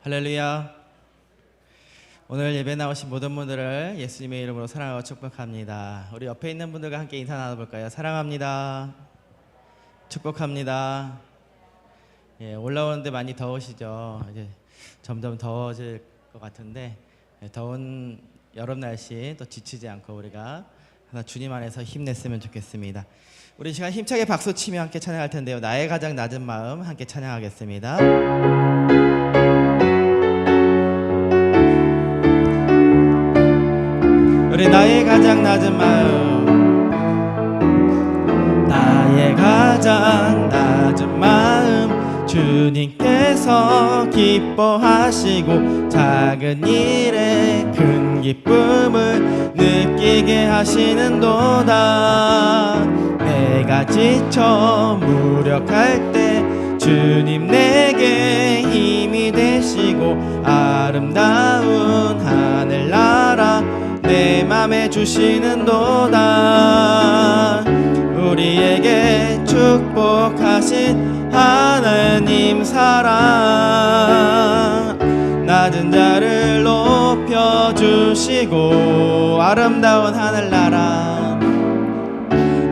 할렐루야. 오늘 예배 나오신 모든 분들을 예수님의 이름으로 사랑하고 축복합니다. 우리 옆에 있는 분들과 함께 인사 나눠볼까요? 사랑합니다. 축복합니다. 올라오는데 많이 더우시죠? 이제 점점 더워질 것 같은데 더운 여름 날씨 또 지치지 않고 우리가 하나 주님 안에서 힘냈으면 좋겠습니다. 우리 시간 힘차게 박수 치며 함께 찬양할 텐데요. 나의 가장 낮은 마음 함께 찬양하겠습니다. 우리 나의 가장 낮은 마음, 나의 가장 낮은 마음, 주님께서 기뻐하시고 작은 일에 큰 기쁨을 느끼게 하시는도다. 내가 지쳐 무력할 때 주님 내게 힘이 되시고 아름다운 하늘나라 내 맘에 주시는도다. 우리에게 축복하신 하나님 사랑, 낮은 자를 높여주시고 아름다운 하늘나라,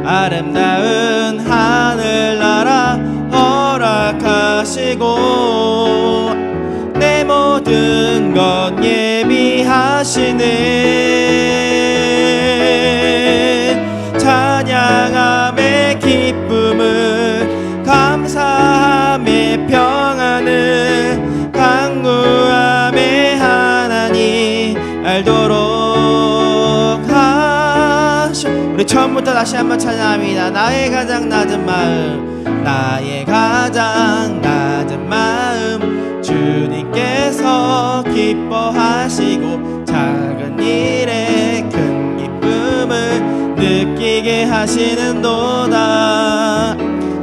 아름다운 하늘나라 허락하시고 내 모든 것 예비하시네. 찬양함의 기쁨을 감사함의 평안을 강구함의 하나님 알도록 하셔. 우리 처음부터 다시 한번 찬양합니다. 나의 가장 낮은 마음, 나의 가장 낮은 마음, 주님께서 기뻐하시고 작은 일에 큰 기쁨을 느끼게 하시는도다.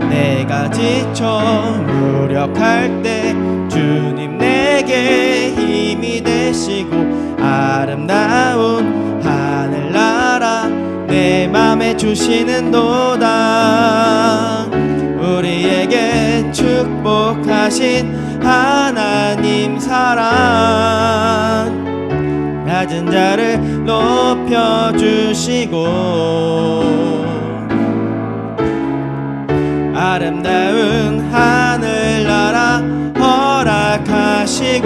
내가 지쳐 무력할 때 주님 내게 힘이 되시고 아름다운 하늘나라 내 맘에 주시는도다. 우리에게 축복하신 하나님 사랑, 낮은 자를 높여주시고 아름다운 하늘나라 허락하시고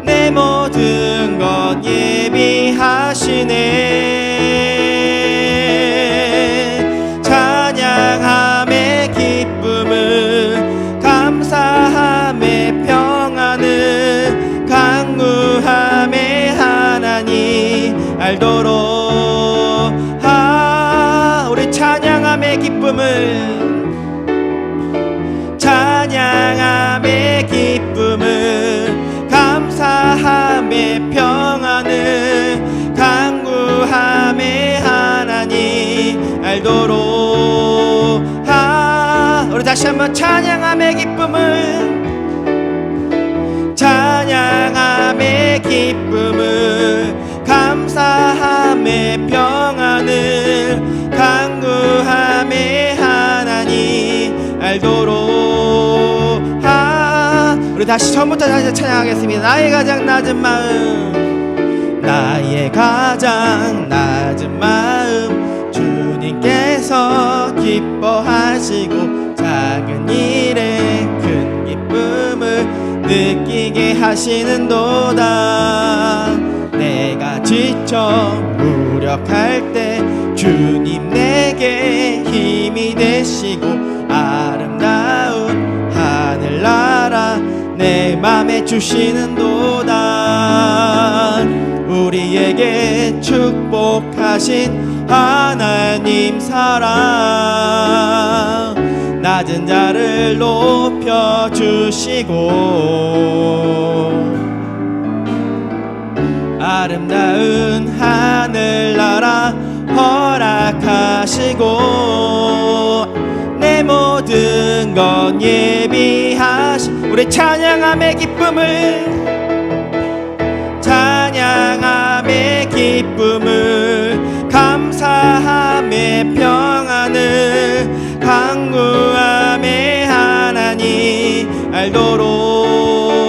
내 모든 것 예비하시네. 찬양함의 기쁨을 감사함의 평안을 강구함의 하나님 알도록 우리 찬양함의 기쁨을, 찬양함의 기쁨을 감사함의 평안을 강구함의 하나님 알도록 우리 다시 한번 찬양함의 기쁨을, 찬양함의 기쁨을 감사함의 평안을 강구함의 하나님 알도록 우리 다시 처음부터 다시 찬양하겠습니다. 나의 가장 낮은 마음, 나의 가장 낮은 마음, 주님께서 기뻐하시고 작은 일에 큰 기쁨을 느끼게 하시는도다. 내가 지쳐 무력할 때 주님 내게 힘이 되시고 아름다운 하늘나라 내 맘에 주시는도다. 우리에게 축복하신 하나님 사랑, 낮은 자를 높여주시고 아름다운 하늘나라 허락하시고 내 모든 것 우리 찬양함의 기쁨을, 찬양함의 기쁨을 감사함의 평안을 강구함의 하나님 알도록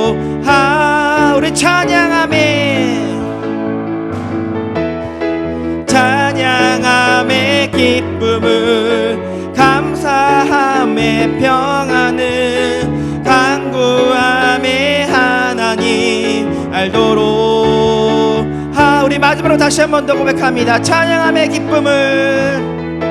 마지막으로 다시 한 번 더 고백합니다. 찬양함의 기쁨을,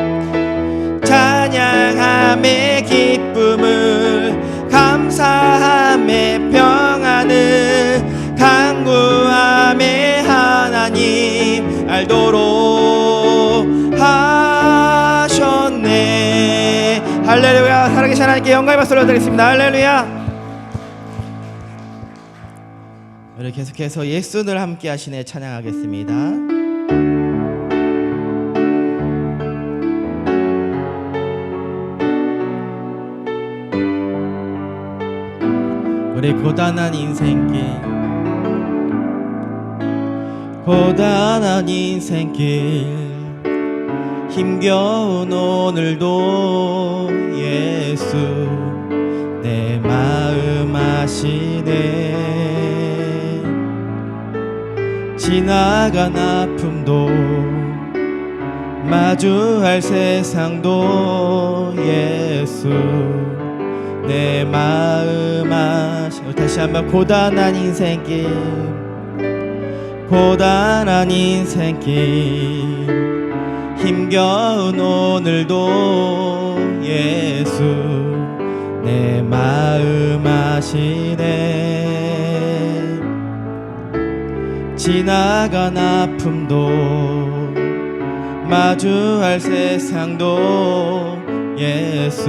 찬양함의 기쁨을, 감사함의 평안을, 간구함의 하나님 알도록 하셨네. 할렐루야. 살아계신 하나님께 영광의 박수 올려드리겠습니다. 할렐루야. 우리 계속해서 예수를 함께 하시네 찬양하겠습니다. 우리 고단한 인생길, 고단한 인생길, 힘겨운 오늘도 예수 내 마음 아시네. 지나간 아픔도 마주할 세상도 예수 내 마음 아시네. 다시 한번 고단한 인생길, 고단한 인생길, 힘겨운 오늘도 예수 내 마음 아시네. 지나간 아픔도 마주할 세상도 예수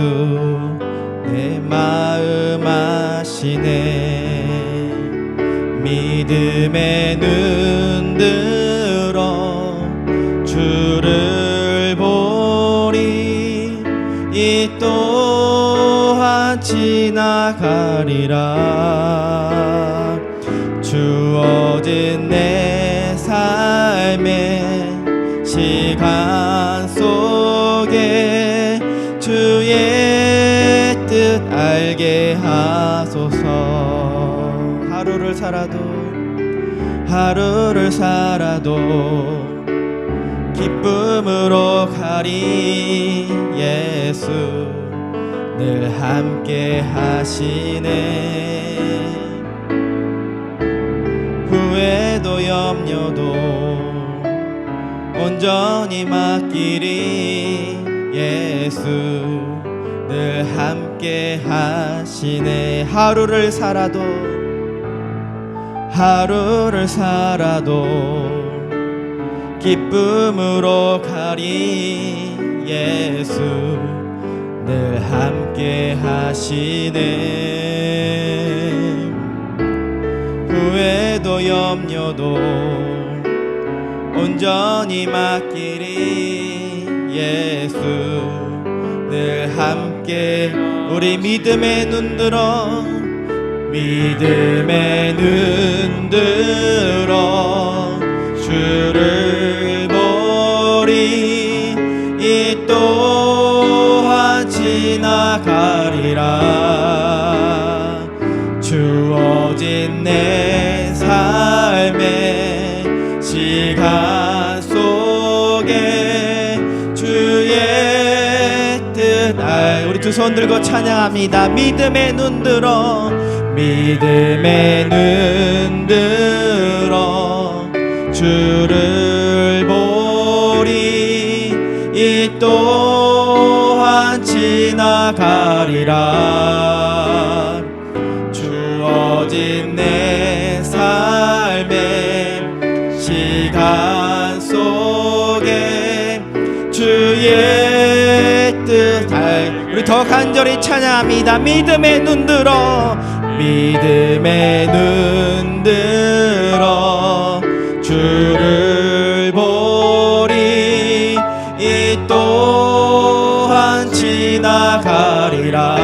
내 마음 아시네. 믿음의 눈 들어 주를 보리, 이 또한 지나가리라. 주어진 내 삶의 시간 속에 주의 뜻 알게 하소서. 하루를 살아도 기쁨으로 가리. 예수 늘 함께 하시네. 후회도 염려도 온전히 맡기리. 예수 늘 함께 하시네. 하루를 살아도 기쁨으로 가리. 예수 늘 함께 하시네. 후회도 염려도 온전히 맡기리. 예수 늘 함께. 우리 믿음의 눈 들어, 믿음의 눈 들어 주를 보리. 이 또한 지나가리라. 주어진 내 삶의 시간 속에 주의 뜻 우리 두 손 들고 찬양합니다. 믿음의 눈 들어, 믿음의 눈 들어 주를 보리. 이 또한 지나가리라. 주어진 내 삶의 시간 속에 주의 뜻 우리 더 간절히 찬양합니다. 믿음의 눈 들어, 믿음의 눈 들어 주를 보리. 이 또한 지나가리라.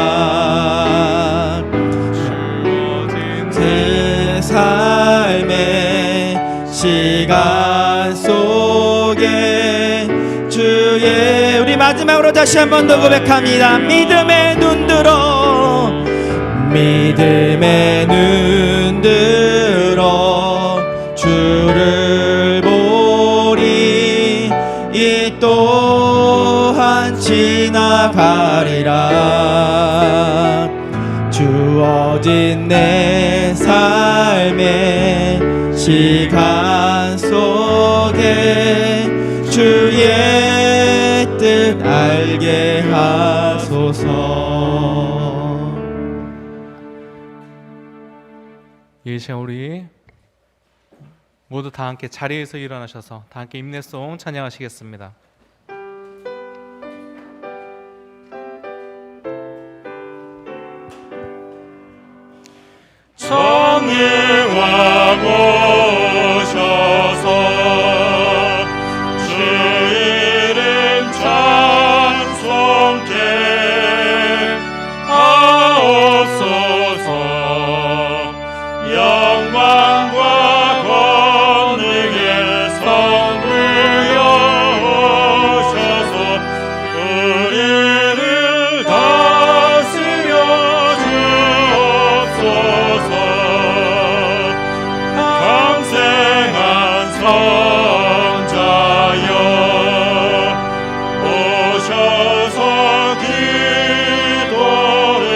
새 삶의 시간 속에 주의 우리 마지막으로 다시 한 번 더 고백합니다. 믿음의 눈 들어, 믿음의 눈 들어 주를 보리. 이 또한 지나가리라. 주어진 내 삶의 시간 속에 주의 뜻 알게 하소서. 이 시간 우리 모두 다 함께 자리에서 일어나셔서 다 함께 임내송 찬양하시겠습니다. 성령하셔서 주 이름 찬송케 하옵소서. 영광과 권능의 성부여 오셔서 우리를 다스려 주옵소서. 강생한 선자여 오셔서 기도를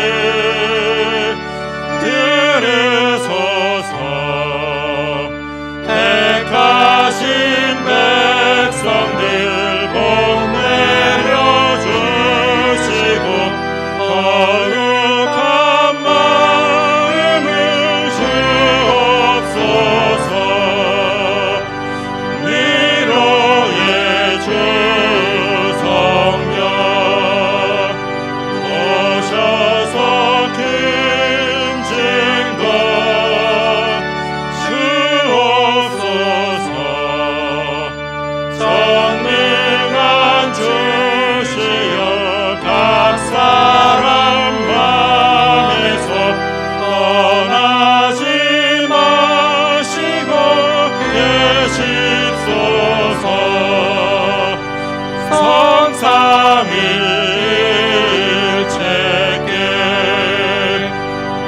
들으소서. 택하신 백성들 복 내려주시고 거룩한 마음을 주옵소서. 위로의 주 성령 오셔서 큰 증거 주옵소서. 전능한 주시여 각 사람 맘에서 떠나지 마시고 계십소서. 성삼일체께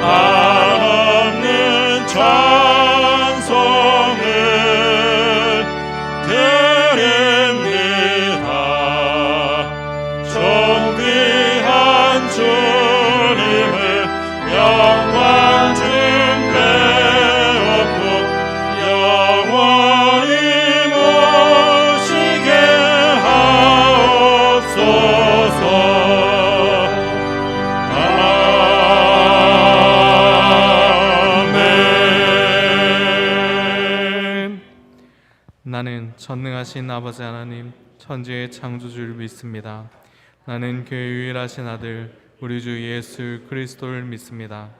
한없는 찬송을 드립니다. 존귀한 주님을 영광 중배웠고 영원히 모시게 하옵소서. 아멘. 나는 전능하신 아버지 하나님 천지의 창조주를 믿습니다. 나는 그의 유일하신 아들 우리 주 예수 그리스도를 믿습니다.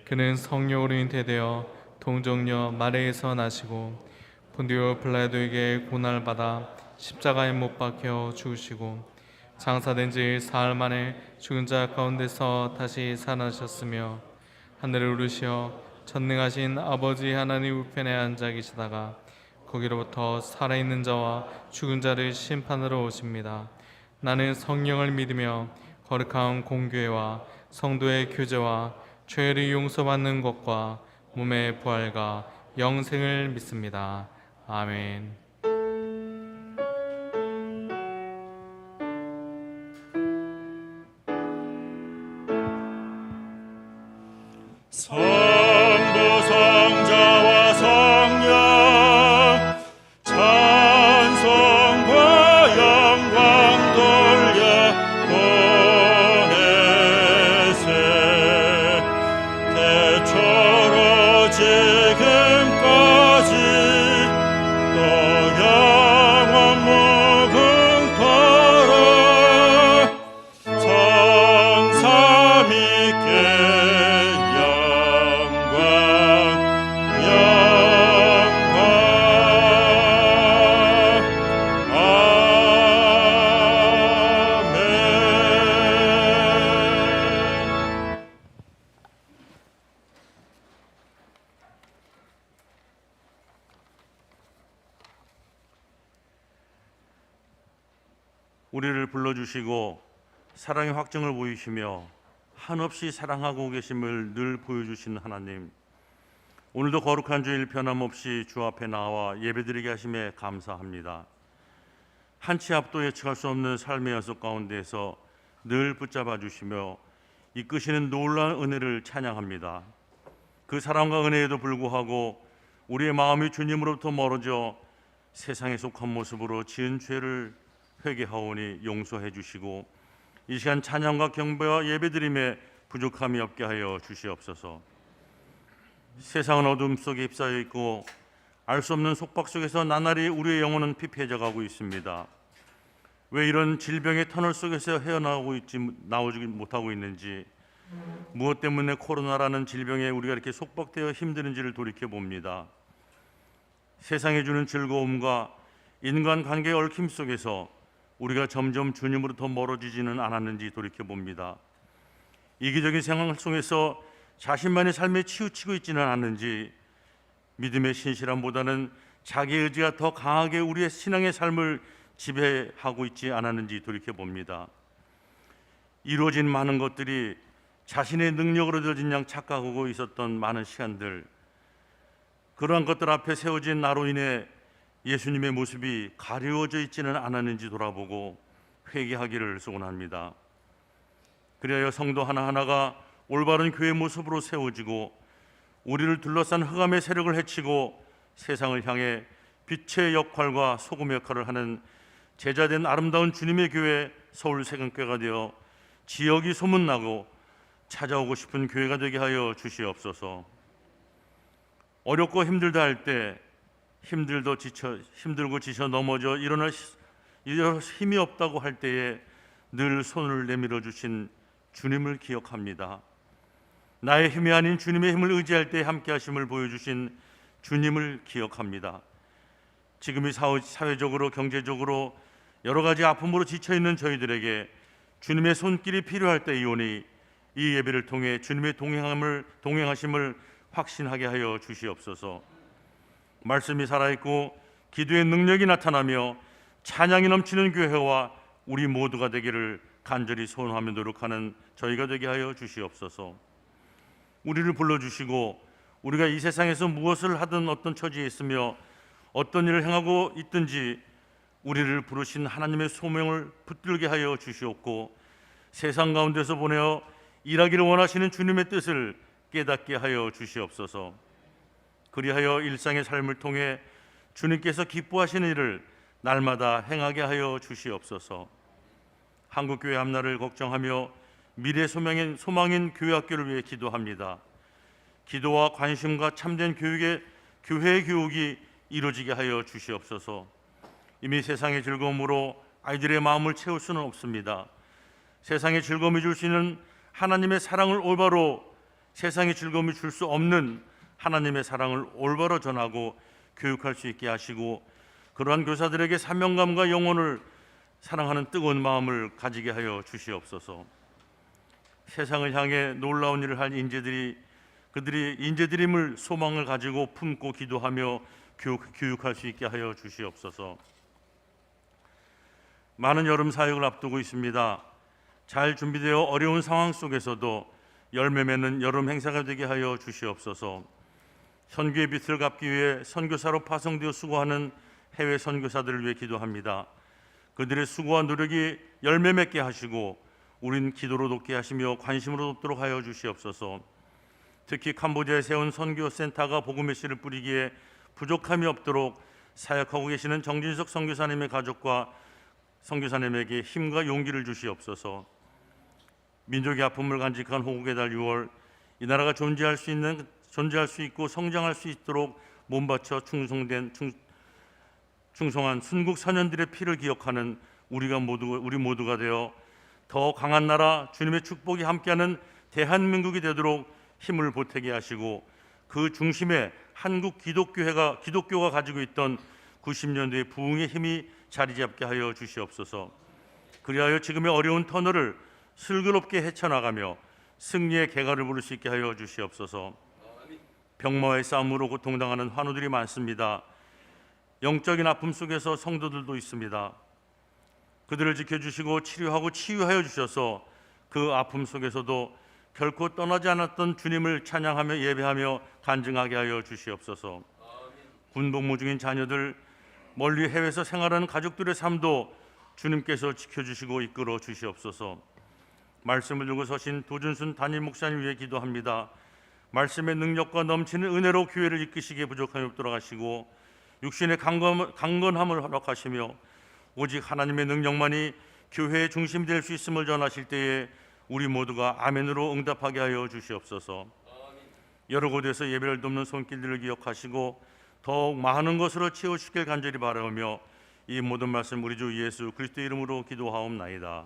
그는 성령으로 잉태되어 동정녀 마리아에서 나시고 본디오 빌라도에게 고난을 받아 십자가에 못 박혀 죽으시고 장사된 지 사흘 만에 죽은 자 가운데서 다시 살아나셨으며 하늘을 오르시어 전능하신 아버지 하나님 우편에 앉아 계시다가 거기로부터 살아있는 자와 죽은 자를 심판으로 오십니다. 나는 성령을 믿으며 거룩한 공교회와 성도의 교제와 죄를 용서받는 것과 몸의 부활과 영생을 믿습니다. 아멘. 성부 성자와 성령 찬송과 영광 돌려 보내세. 태초로 지금까지 또 영원 무궁토록 성삼위께 우리를 불러주시고 사랑의 확증을 보이시며 한없이 사랑하고 계심을 늘 보여주시는 하나님, 오늘도 거룩한 주일 변함없이 주 앞에 나와 예배드리게 하심에 감사합니다. 한 치 앞도 예측할 수 없는 삶의 연속 가운데에서 늘 붙잡아 주시며 이끄시는 놀라운 은혜를 찬양합니다. 그 사랑과 은혜에도 불구하고 우리의 마음이 주님으로부터 멀어져 세상에 속한 모습으로 지은 죄를 회개하오니 용서해 주시고 이 시간 찬양과 경배와 예배드림에 부족함이 없게 하여 주시옵소서. 세상은 어둠 속에 휩싸여 있고 알 수 없는 속박 속에서 나날이 우리의 영혼은 피폐해져 가고 있습니다. 왜 이런 질병의 터널 속에서 나오지 못하고 있는지, 무엇 때문에 코로나라는 질병에 우리가 이렇게 속박되어 힘드는지를 돌이켜 봅니다. 세상에 주는 즐거움과 인간관계의 얽힘 속에서 우리가 점점 주님으로 더 멀어지지는 않았는지 돌이켜 봅니다. 이기적인 생활 속에서 자신만의 삶에 치우치고 있지는 않는지, 믿음의 신실함보다는 자기 의지가 더 강하게 우리의 신앙의 삶을 지배하고 있지 않았는지 돌이켜 봅니다. 이루어진 많은 것들이 자신의 능력으로 되어진 양 착각하고 있었던 많은 시간들, 그러한 것들 앞에 세워진 나로 인해 예수님의 모습이 가려워져 있지는 않았는지 돌아보고 회개하기를 소원합니다. 그리하여 성도 하나하나가 올바른 교회 모습으로 세워지고 우리를 둘러싼 흑암의 세력을 해치고 세상을 향해 빛의 역할과 소금의 역할을 하는 제자된 아름다운 주님의 교회 서울 세금교회가 되어 지역이 소문나고 찾아오고 싶은 교회가 되게 하여 주시옵소서. 어렵고 힘들다 할 때, 힘들고 지쳐 넘어져 일어날 힘이 없다고 할 때에 늘 손을 내밀어 주신 주님을 기억합니다. 나의 힘이 아닌 주님의 힘을 의지할 때 함께 하심을 보여주신 주님을 기억합니다. 지금 이 사회적으로 경제적으로 여러 가지 아픔으로 지쳐있는 저희들에게 주님의 손길이 필요할 때이오니 이 예배를 통해 주님의 동행하심을 확신하게 하여 주시옵소서. 말씀이 살아있고 기도의 능력이 나타나며 찬양이 넘치는 교회와 우리 모두가 되기를 간절히 소원하며 노력하는 저희가 되게 하여 주시옵소서. 우리를 불러주시고 우리가 이 세상에서 무엇을 하든 어떤 처지에 있으며 어떤 일을 행하고 있든지 우리를 부르신 하나님의 소명을 붙들게 하여 주시옵고 세상 가운데서 보내어 일하기를 원하시는 주님의 뜻을 깨닫게 하여 주시옵소서. 그리하여 일상의 삶을 통해 주님께서 기뻐하시는 일을 날마다 행하게 하여 주시옵소서. 한국교회 앞날을 걱정하며 미래 소망인 교회학교를 위해 기도합니다. 기도와 관심과 참된 교회의 교육이 이루어지게 하여 주시옵소서. 이미 세상의 즐거움으로 아이들의 마음을 채울 수는 없습니다. 세상에 즐거움이 줄 수 있는 하나님의 사랑을 올바로, 세상에 즐거움이 줄 수 없는 하나님의 사랑을 올바로 전하고 교육할 수 있게 하시고 그러한 교사들에게 사명감과 영혼을 사랑하는 뜨거운 마음을 가지게 하여 주시옵소서. 세상을 향해 놀라운 일을 할 그들이 인재들임을 소망을 가지고 품고 기도하며 교육할 수 있게 하여 주시옵소서. 많은 여름 사역을 앞두고 있습니다. 잘 준비되어 어려운 상황 속에서도 열매 맺는 여름 행사가 되게 하여 주시옵소서. 선교의 빛을 갚기 위해 선교사로 파송되어 수고하는 해외 선교사들을 위해 기도합니다. 그들의 수고와 노력이 열매 맺게 하시고 우린 기도로 돕게 하시며 관심으로 돕도록 하여 주시옵소서. 특히 캄보디아에 세운 선교센터가 복음의 씨를 뿌리기에 부족함이 없도록 사역하고 계시는 정진석 선교사님의 가족과 선교사님에게 힘과 용기를 주시옵소서. 민족의 아픔을 간직한 호국의 달 6월, 이 나라가 존재할 수 있고 성장할 수 있도록 몸바쳐 충성한 순국 선현들의 피를 기억하는 우리 모두가 되어 더 강한 나라, 주님의 축복이 함께하는 대한민국이 되도록 힘을 보태게 하시고 그 중심에 한국 기독교가 가지고 있던 90년대의 부흥의 힘이 자리 잡게 하여 주시옵소서. 그리하여 지금의 어려운 터널을 슬기롭게 헤쳐나가며 승리의 개가를 부를 수 있게 하여 주시옵소서. 병마와의 싸움으로 고통당하는 환우들이 많습니다. 영적인 아픔 속에서 성도들도 있습니다. 그들을 지켜주시고 치료하고 치유하여 주셔서 그 아픔 속에서도 결코 떠나지 않았던 주님을 찬양하며 예배하며 간증하게 하여 주시옵소서. 군복무 중인 자녀들, 멀리 해외에서 생활하는 가족들의 삶도 주님께서 지켜주시고 이끌어 주시옵소서. 말씀을 들고 서신 도준순 담임 목사님 위해 기도합니다. 말씀의 능력과 넘치는 은혜로 교회를 이끄시기에 부족함이 없도록 하시고 육신의 강건함을 허락하시며 오직 하나님의 능력만이 교회의 중심이 될 수 있음을 전하실 때에 우리 모두가 아멘으로 응답하게 하여 주시옵소서. 여러 곳에서 예배를 돕는 손길들을 기억하시고 더욱 많은 것으로 채우시길 간절히 바라오며 이 모든 말씀 우리 주 예수 그리스도의 이름으로 기도하옵나이다.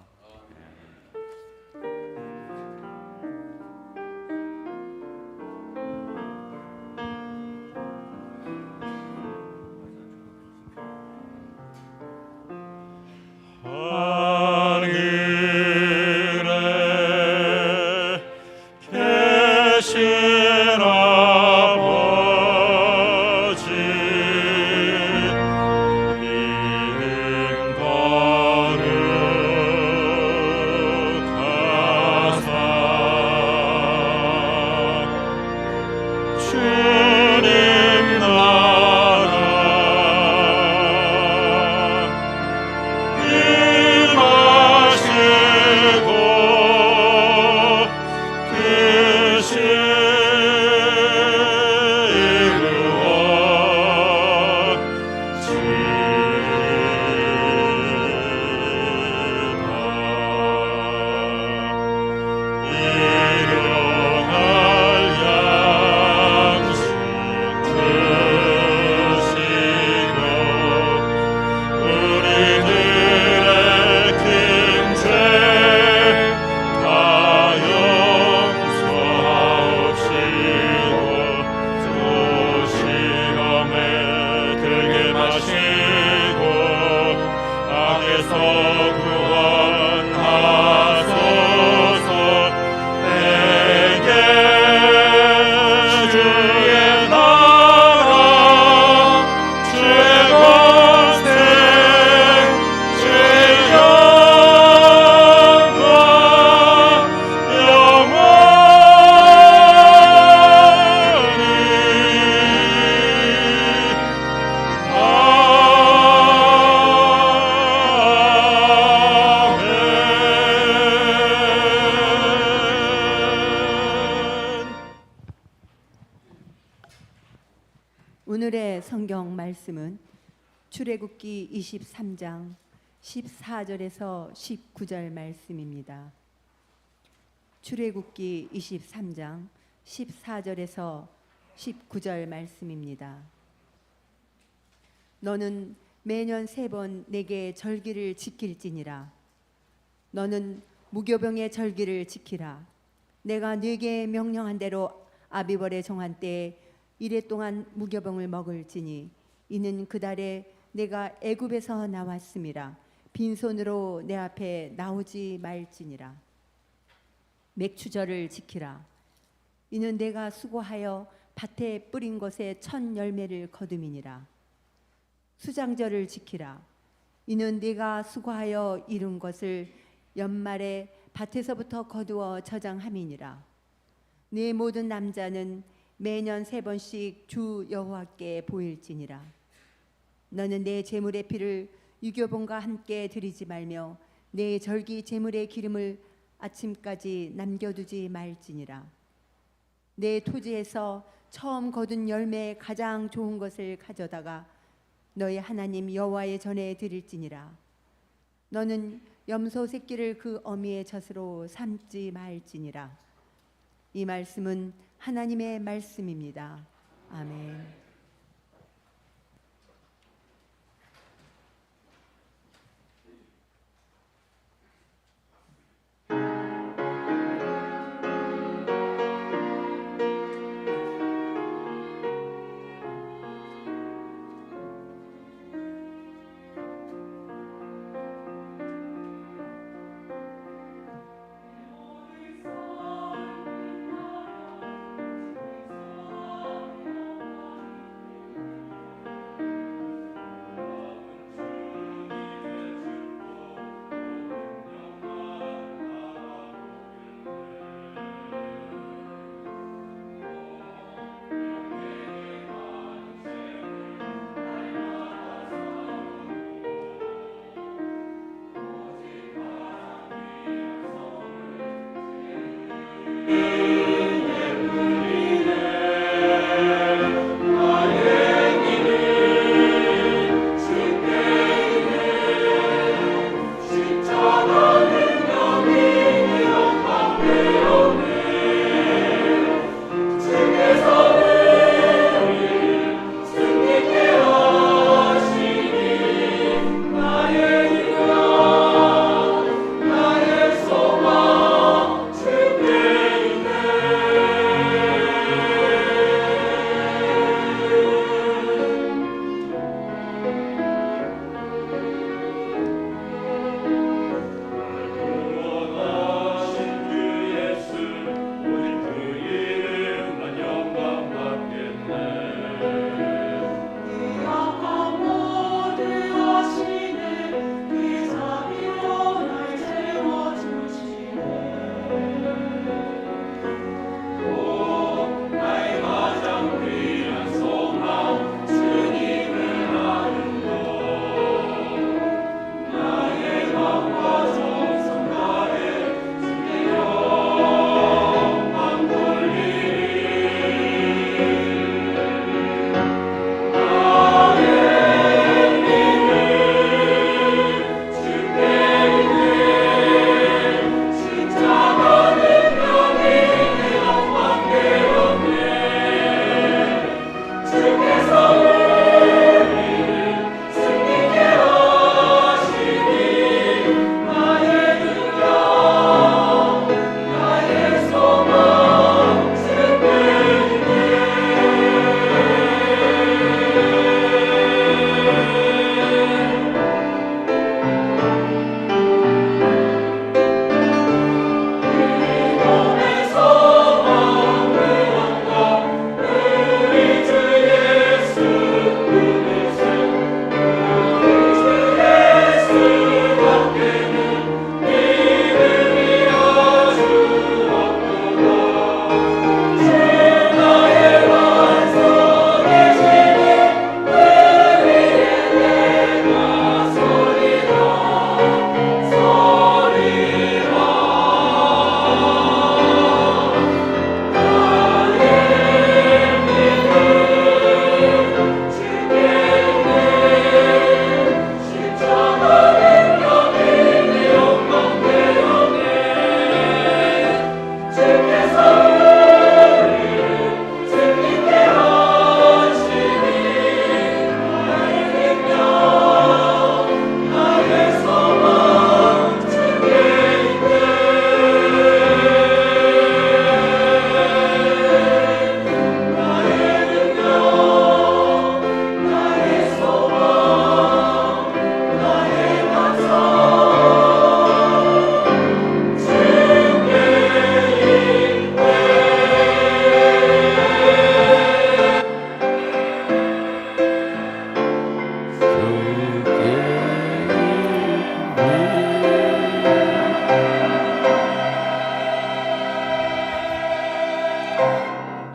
오늘의 성경 말씀은 출애굽기 23장 14절에서 19절 말씀입니다. 출애굽기 23장 14절에서 19절 말씀입니다. 너는 매년 3번 내게 절기를 지킬지니라. 너는 무교병의 절기를 지키라. 내가 네게 명령한 대로 아비벌의 정한 때에 이래 동안 무교병을 먹을지니 이는 그 달에 내가 애굽에서 나왔음이라. 빈손으로 내 앞에 나오지 말지니라. 맥추절을 지키라. 이는 내가 수고하여 밭에 뿌린 것에 첫 열매를 거둠이니라. 수장절을 지키라. 이는 네가 수고하여 이룬 것을 연말에 밭에서부터 거두어 저장함이니라. 네 모든 남자는 매년 3번씩 주 여호와께 보일지니라. 너는 내 제물의 피를 유교본과 함께 드리지 말며 내 절기 제물의 기름을 아침까지 남겨두지 말지니라. 내 토지에서 처음 거둔 열매의 가장 좋은 것을 가져다가 너희 하나님 여호와의 전에 드릴지니라. 너는 염소 새끼를 그 어미의 젖으로 삼지 말지니라. 이 말씀은 하나님의 말씀입니다. 아멘.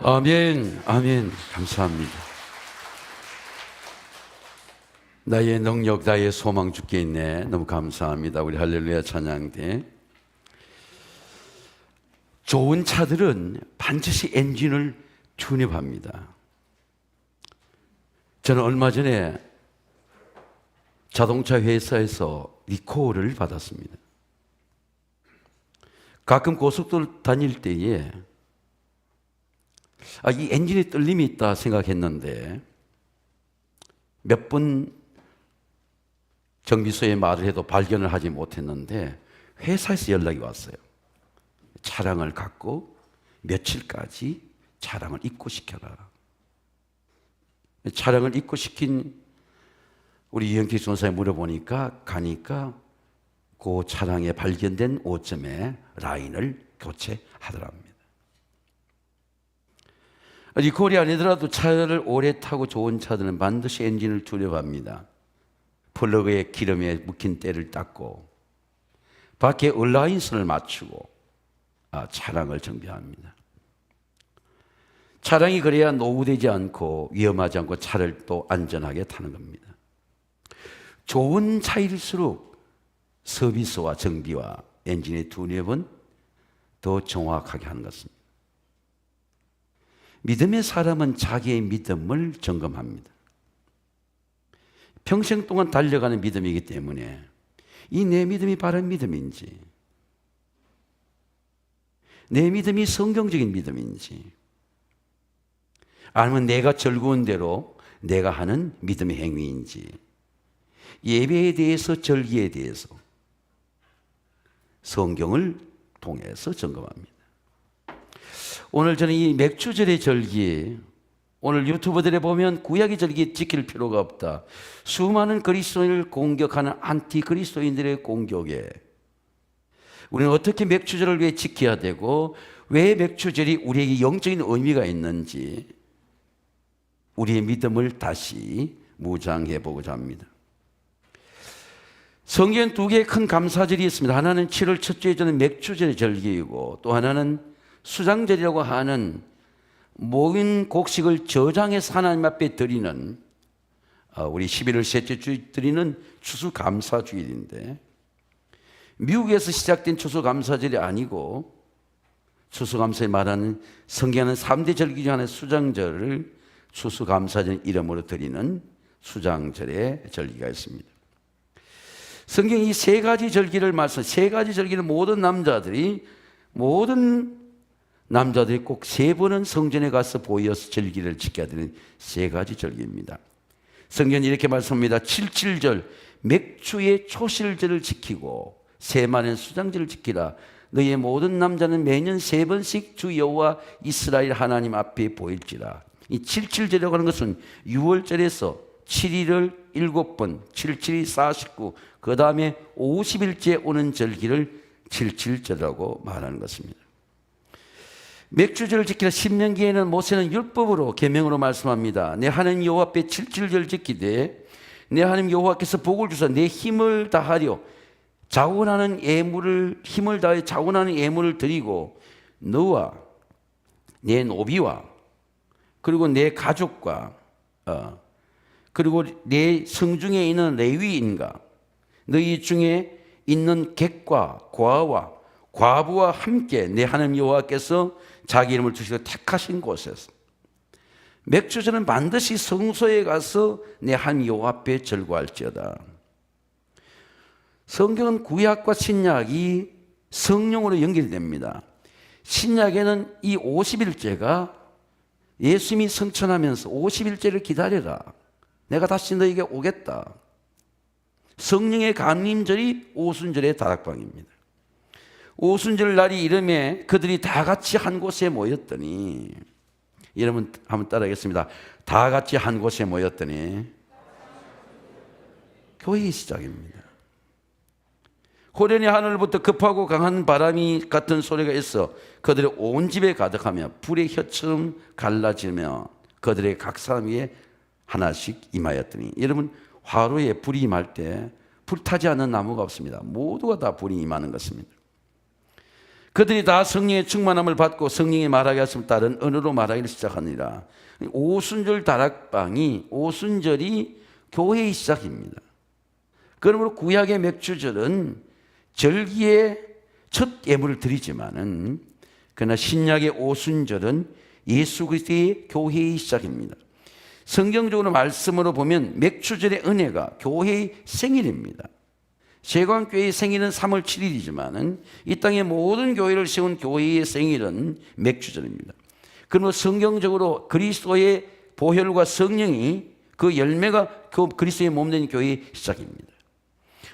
아멘, 아멘. 감사합니다. 나의 능력, 나의 소망 주께 있네. 너무 감사합니다. 우리 할렐루야 찬양 때. 좋은 차들은 반드시 엔진을 튜닝합니다. 저는 얼마 전에 자동차 회사에서 리콜을 받았습니다. 가끔 고속도로 다닐 때에 이 엔진에 떨림이 있다 생각했는데 몇 번 정비소에 말을 해도 발견을 하지 못했는데 회사에서 연락이 왔어요. 차량을 갖고 며칠까지 차량을 입고시켜라. 차량을 입고시킨 우리 이영택 전사에 물어보니까 가니까 그 차량에 발견된 오점에 라인을 교체하더랍니다. 리콜이 아니더라도 차를 오래 타고 좋은 차들은 반드시 엔진을 튜닝합니다. 플러그에 기름에 묵힌 때를 닦고 밖에 얼라인선을 맞추고 차량을 정비합니다. 차량이 그래야 노후되지 않고 위험하지 않고 차를 또 안전하게 타는 겁니다. 좋은 차일수록 서비스와 정비와 엔진의 튜닝은 더 정확하게 하는 것입니다. 믿음의 사람은 자기의 믿음을 점검합니다. 평생 동안 달려가는 믿음이기 때문에 이 내 믿음이 바른 믿음인지, 내 믿음이 성경적인 믿음인지, 아니면 내가 즐거운 대로 내가 하는 믿음의 행위인지, 예배에 대해서 절기에 대해서 성경을 통해서 점검합니다. 오늘 저는 이 맥주절의 절기, 오늘 유튜버들에 보면 구약의 절기 지킬 필요가 없다. 수많은 그리스도인을 공격하는 안티 그리스도인들의 공격에 우리는 어떻게 맥주절을 왜 지켜야 되고 왜 맥주절이 우리에게 영적인 의미가 있는지 우리의 믿음을 다시 무장해 보고자 합니다. 성경엔 두 개의 큰 감사절이 있습니다. 하나는 7월 첫째 주는 맥주절의 절기이고 또 하나는 수장절이라고 하는 모인 곡식을 저장해서 하나님 앞에 드리는 우리 11월 셋째 주 드리는 추수감사주일인데 미국에서 시작된 추수감사절이 아니고 추수감사에 말하는 성경은 3대 절기 중 하나의 수장절을 추수감사절 이름으로 드리는 수장절의 절기가 있습니다. 성경이 이 세 가지 절기를 세 가지 절기를 모든 남자들이 꼭 세 번은 성전에 가서 보여서 절기를 지켜야 되는 세 가지 절기입니다. 성경이 이렇게 말씀합니다. 77절 맥주의 초실절을 지키고 세만의 수장절을 지키라. 너희의 모든 남자는 매년 세 번씩 주 여호와 이스라엘 하나님 앞에 보일지라. 이 77절이라고 하는 것은 6월절에서 7일을 7번, 77이 49, 그 다음에 50일째 오는 절기를 77절이라고 말하는 것입니다. 맥주절을 지키라. 신명기에는 모세는 율법으로 계명으로 말씀합니다. 내 하나님 여호와 앞에 77절 지키되 내 하나님 여호와께서 복을 주사 내 힘을 다하려 힘을 다해 자원하는 예물을 드리고 너와 내 노비와 그리고 내 가족과 그리고 내 성중에 있는 레위인과 너희 중에 있는 객과 과와 과부와 함께 내 하나님 여호와께서 자기 이름을 주시고 택하신 곳에서 맥주절은 반드시 성소에 가서 내 하나님 여호와 앞에 절구할지어다. 성경은 구약과 신약이 성령으로 연결됩니다. 신약에는 이 50일째가 예수님이 성천하면서 50일째를 기다려라. 내가 다시 너에게 오겠다. 성령의 강림절이 오순절의 다락방입니다. 오순절 날이 이름에 그들이 다 같이 한 곳에 모였더니, 여러분 한번 따라하겠습니다. 다 같이 한 곳에 모였더니 교회의 시작입니다. 호련히 하늘부터 급하고 강한 바람이 같은 소리가 있어 그들의 온 집에 가득하며 불의 혀처럼 갈라지며 그들의 각 사람 위에 하나씩 임하였더니, 여러분 화로에 불이 임할 때 불타지 않는 나무가 없습니다. 모두가 다 불이 임하는 것입니다. 그들이 다 성령의 충만함을 받고 성령이 말하게 하심을 따른 언어로 말하기를 시작하니라. 오순절 다락방이 오순절이 교회의 시작입니다. 그러므로 구약의 맥주절은 절기의 첫 예물을 드리지만은 그러나 신약의 오순절은 예수 그리스도의 교회의 시작입니다. 성경적으로 말씀으로 보면 맥주절의 은혜가 교회의 생일입니다. 세관교회의 생일은 3월 7일이지만은 이 땅의 모든 교회를 세운 교회의 생일은 맥주절입니다. 그러므로 성경적으로 그리스도의 보혈과 성령이 그 열매가 그 그리스도의 몸된 교회의 시작입니다.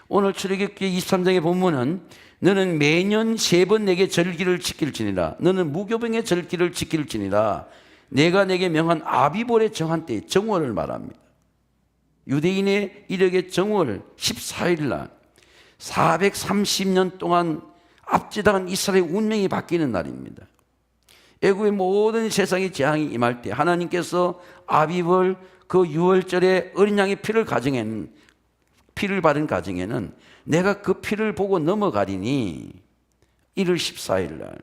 오늘 출애굽기 23장의 본문은 너는 매년 3번 내게 절기를 지킬지니라. 너는 무교병의 절기를 지킬지니라. 내가 내게 명한 아비볼의 정한 때의 정월을 말합니다. 유대인의 이력의 정월 14일 날 430년 동안 압제당한 이스라엘의 운명이 바뀌는 날입니다. 애굽의 모든 세상의 재앙이 임할 때 하나님께서 아비벌 그 6월절에 어린 양의 피를 바른 가정에는 내가 그 피를 보고 넘어가리니 1월 14일 날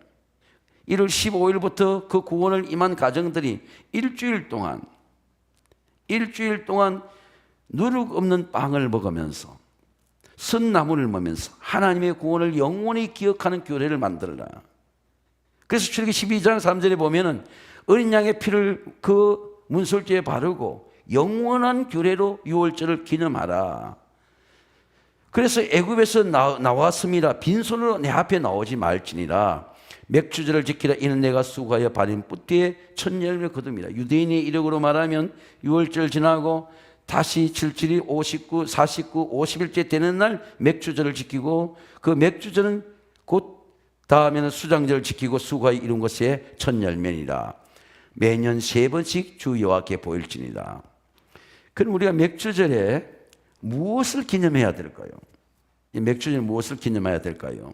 1월 15일부터 그 구원을 임한 가정들이 일주일 동안 누룩 없는 빵을 먹으면서 선나무를 먹으면서 하나님의 구원을 영원히 기억하는 규례를 만들라. 그래서 출애굽기 12장 3절에 보면은 어린 양의 피를 그 문설주에 바르고 영원한 규례로 유월절을 기념하라. 그래서 애굽에서 나왔음이라 빈손으로 내 앞에 나오지 말지니라. 맥주절을 지키라. 이는 내가 수고하여 바린 뿌띠에 첫 열매 거둠이라. 유대인의 이력으로 말하면 유월절 지나고 다시 7일이 59, 49, 50일째 되는 날 맥주절을 지키고 그 맥주절은 곧 다음에는 수장절을 지키고 수고하여 이룬 것의 첫 열매니라. 매년 3번씩 주 여호와께 보일지니라. 그럼 우리가 맥주절에 무엇을 기념해야 될까요? 이 맥주절에 무엇을 기념해야 될까요?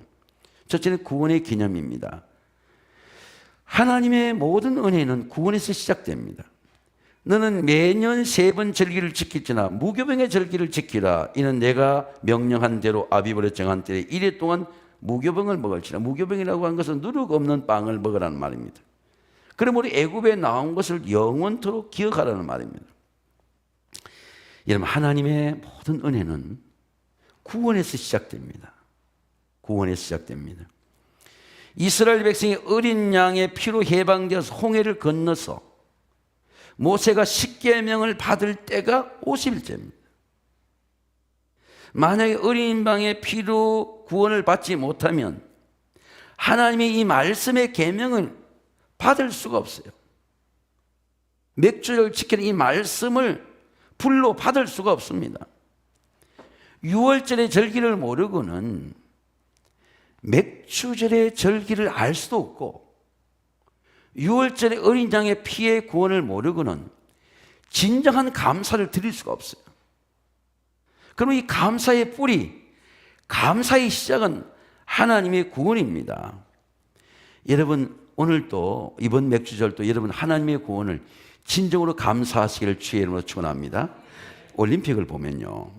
첫째는 구원의 기념입니다. 하나님의 모든 은혜는 구원에서 시작됩니다. 너는 매년 3번 절기를 지킬지나 무교병의 절기를 지키라. 이는 내가 명령한 대로 아비벌에 정한 때에 1회 동안 무교병을 먹을지라. 무교병이라고 한 것은 누룩 없는 빵을 먹으라는 말입니다. 그럼 우리 애굽에 나온 것을 영원토록 기억하라는 말입니다. 여러분, 하나님의 모든 은혜는 구원에서 시작됩니다. 구원에서 시작됩니다. 이스라엘 백성이 어린 양의 피로 해방되어서 홍해를 건너서 모세가 십계명을 받을 때가 50일째입니다. 만약에 어린 양의 피로 구원을 받지 못하면 하나님의 이 말씀의 계명을 받을 수가 없어요. 맥주를 지키는 이 말씀을 불로 받을 수가 없습니다. 6월절의 절기를 모르고는 맥주절의 절기를 알 수도 없고 6월절의 어린 양의 피의 구원을 모르고는 진정한 감사를 드릴 수가 없어요. 그럼 이 감사의 뿌리, 감사의 시작은 하나님의 구원입니다. 여러분, 오늘도 이번 맥주절도 여러분 하나님의 구원을 진정으로 감사하시기를 주의 이름으로 축원합니다. 올림픽을 보면요,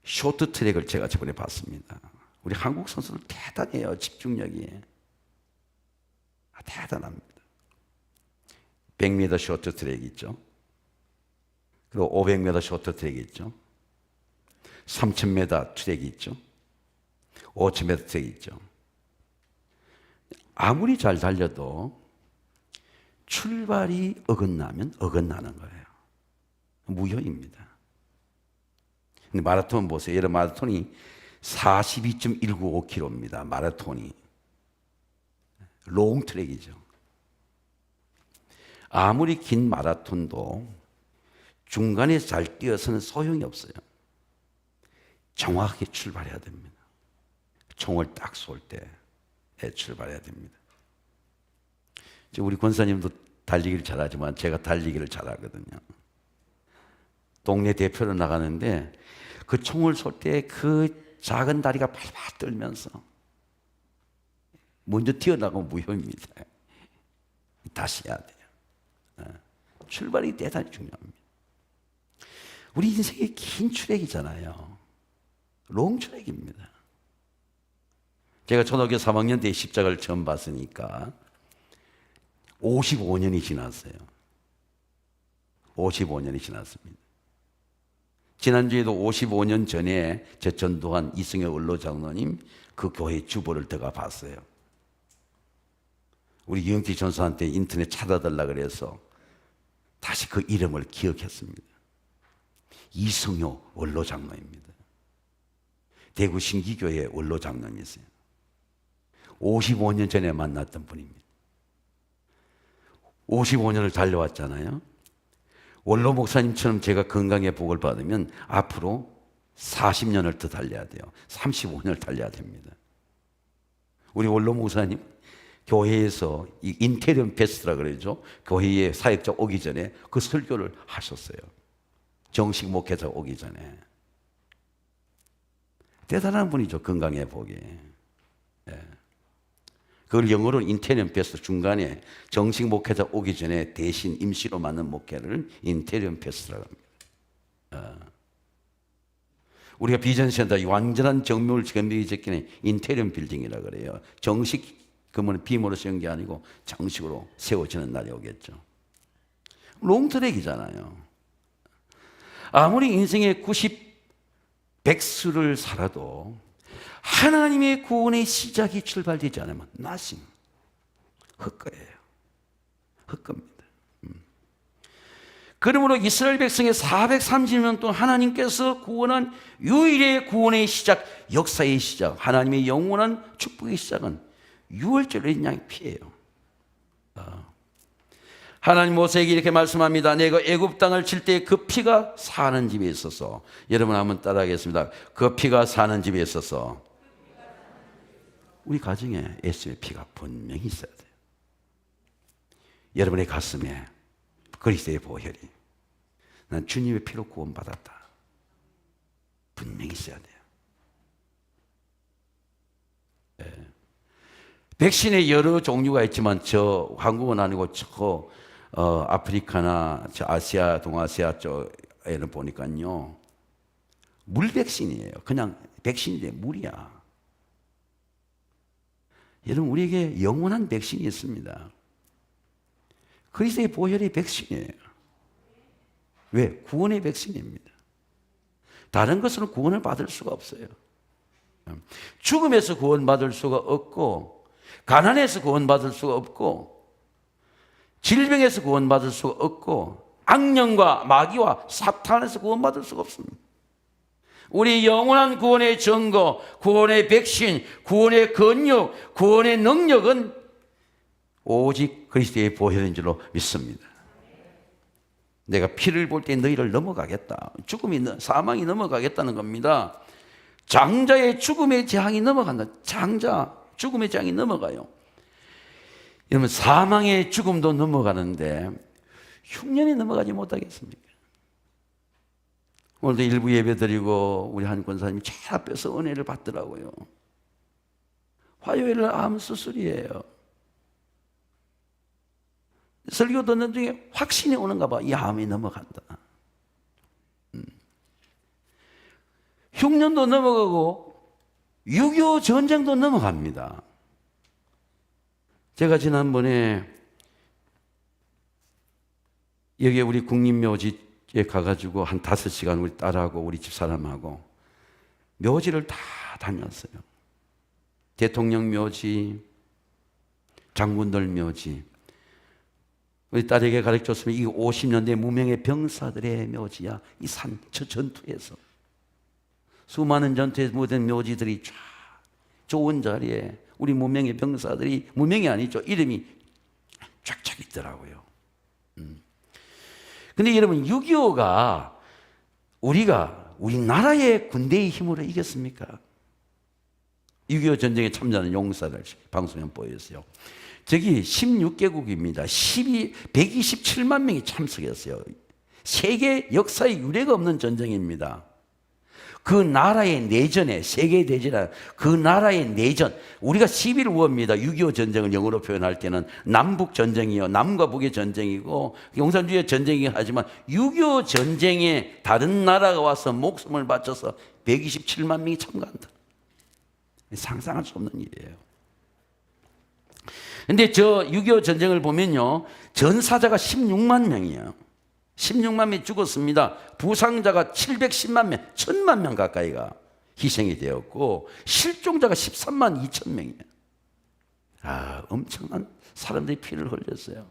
쇼트트랙을 제가 저번에 봤습니다. 우리 한국 선수들 대단해요. 집중력이 대단합니다. 100m 쇼트트랙 있죠. 그리고 500m 쇼트트랙 있죠. 3000m 트랙이 있죠. 5000m 트랙이 있죠. 아무리 잘 달려도 출발이 어긋나면 어긋나는 거예요. 무효입니다. 근데 마라톤 보세요. 여러분, 마라톤이 42.195km입니다. 마라톤이. 롱트랙이죠. 아무리 긴 마라톤도 중간에 잘 뛰어서는 소용이 없어요. 정확하게 출발해야 됩니다. 총을 딱 쏠 때 출발해야 됩니다. 우리 권사님도 달리기를 잘하지만 제가 달리기를 잘하거든요. 동네 대표로 나가는데 그 총을 쏠 때 그 작은 다리가 발발 떨면서 먼저 튀어나가면 무효입니다. 다시 해야 돼요. 출발이 대단히 중요합니다. 우리 인생이 긴 트랙이잖아요. 롱 트랙입니다. 제가 초등학교 3학년 때 십자가를 처음 봤으니까 55년이 지났어요. 55년이 지났습니다. 지난주에도 55년 전에 저 전도한 이승엽 원로 장로님 그 교회 주보를 들어가 봤어요. 우리 유영기 전사한테 인터넷 찾아달라 그래서 다시 그 이름을 기억했습니다. 이승효 원로 장로입니다. 대구 신기교회 원로 장로님이세요. 55년 전에 만났던 분입니다. 55년을 달려왔잖아요. 원로 목사님처럼 제가 건강의 복을 받으면 앞으로 40년을 더 달려야 돼요. 35년을 달려야 됩니다. 우리 원로 목사님 교회에서 이 인테리엄 페스트라 그러죠. 교회에 사역자 오기 전에 그 설교를 하셨어요. 정식 목회자 오기 전에. 대단한 분이죠. 건강의 복이. 예. 그걸 영어로 인테리엄 페스트, 중간에 정식 목회자 오기 전에 대신 임시로 맡는 목회를 인테리엄 페스트라고 합니다. 우리가 비전센터 완전한 정묘를 건물이 짓기는 인테리엄 빌딩이라 그래요. 정식 그러면 비모로 세운 게 아니고 정식으로 세워지는 날이 오겠죠. 롱트랙이잖아요. 아무리 인생의 100수를 살아도 하나님의 구원의 시작이 출발되지 않으면 nothing. 헛거예요. 헛겁니다. 그러므로 이스라엘 백성의 430년 동안 하나님께서 구원한 유일의 구원의 시작, 역사의 시작, 하나님의 영원한 축복의 시작은 6월절 어린 양의 피예요. 하나님 모세에게 이렇게 말씀합니다. 내가 애굽 땅을 칠 때 그 피가 사는 집에 있어서, 여러분 한번 따라하겠습니다. 그 피가 사는 집에 있어서 우리 가정에 예수의 피가 분명히 있어야 돼요. 여러분의 가슴에 그리스도의 보혈이, 난 주님의 피로 구원받았다, 분명히 있어야 돼요. 네. 백신의 여러 종류가 있지만 저 한국은 아니고 저 아프리카나 저 아시아, 동아시아 쪽에는 보니까요, 물 백신이에요. 그냥 백신인데 물이야. 여러분, 우리에게 영원한 백신이 있습니다. 그리스도의 보혈이 백신이에요. 왜? 구원의 백신입니다. 다른 것으로 구원을 받을 수가 없어요. 죽음에서 구원받을 수가 없고, 가난에서 구원받을 수가 없고, 질병에서 구원받을 수가 없고, 악령과 마귀와 사탄에서 구원받을 수가 없습니다. 우리 영원한 구원의 증거, 구원의 백신, 구원의 근육, 구원의 능력은 오직 그리스도의 보혈인 줄로 믿습니다. 내가 피를 볼 때 너희를 넘어가겠다. 사망이 넘어가겠다는 겁니다. 장자의 죽음의 재앙이 넘어간다. 죽음의 재앙이 넘어가요. 여러분, 사망의 죽음도 넘어가는데 흉년이 넘어가지 못하겠습니까? 오늘도 일부 예배 드리고 우리 한 권사님이 제일 앞에서 은혜를 받더라고요. 화요일은 암 수술이에요. 설교 듣는 중에 확신이 오는가 봐. 이 암이 넘어간다. 흉년도 넘어가고 6.25 전쟁도 넘어갑니다. 제가 여기 우리 국립묘지에 가가지고 한 5시간 우리 딸하고 우리 집사람하고 묘지를 다 다녔어요. 대통령 묘지, 장군들 묘지. 우리 딸에게 가르쳐줬으면 이 50년대 무명의 병사들의 묘지야. 이 저 전투에서 수많은 전투에서 모든 묘지들이 쫙 좋은 자리에 우리 무명의 병사들이, 무명이 아니죠, 이름이 쫙쫙 있더라고요. 근데 여러분, 6.25가 우리나라의 군대의 힘으로 이겼습니까? 6.25 전쟁에 참전한 용사들 방송에 보였어요. 저기 16개국입니다. 127만 명이 참석했어요. 세계 역사에 유례가 없는 전쟁입니다. 그 나라의 내전에, 세계대전에 그 나라의 내전, 우리가 11월입니다. 6.25 전쟁을 영어로 표현할 때는 남북전쟁이요, 남과 북의 전쟁이고 공산주의 전쟁이긴 하지만 6.25 전쟁에 다른 나라가 와서 목숨을 바쳐서 127만 명이 참가한다. 상상할 수 없는 일이에요. 근데 저 6.25 전쟁을 보면요, 전사자가 16만 명이에요. 16만 명이 죽었습니다. 부상자가 710만 명, 1000만 명 가까이가 희생이 되었고, 실종자가 13만 2천 명이에요. 엄청난 사람들이 피를 흘렸어요.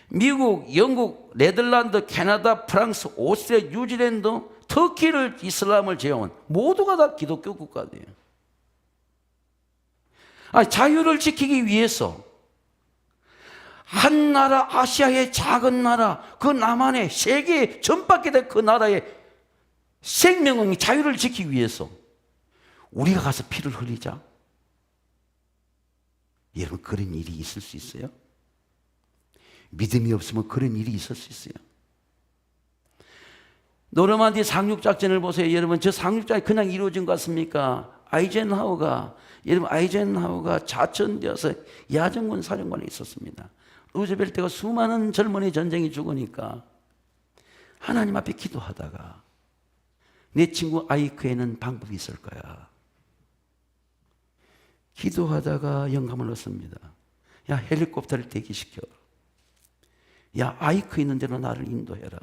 미국, 영국, 네덜란드, 캐나다, 프랑스, 오스트리아, 뉴질랜드, 터키를 이슬람을 제외한 모두가 다 기독교 국가들이에요. 자유를 지키기 위해서 한 나라, 아시아의 작은 나라, 그 남한의 세계에 전받게 된 그 나라의 생명의 자유를 지키기 위해서 우리가 가서 피를 흘리자. 여러분, 그런 일이 있을 수 있어요? 믿음이 없으면 그런 일이 있을 수 있어요. 노르만디 상륙작전을 보세요. 여러분, 저 상륙작전이 그냥 이루어진 것 같습니까? 아이젠하워가 자천되어서 야전군 사령관에 있었습니다. 루즈벨트가 수많은 젊은이 전쟁이 죽으니까 하나님 앞에 기도하다가 내 친구 아이크에는 방법이 있을 거야. 기도하다가 영감을 얻습니다. 야, 헬리콥터를 대기시켜. 야, 아이크 있는 데로 나를 인도해라.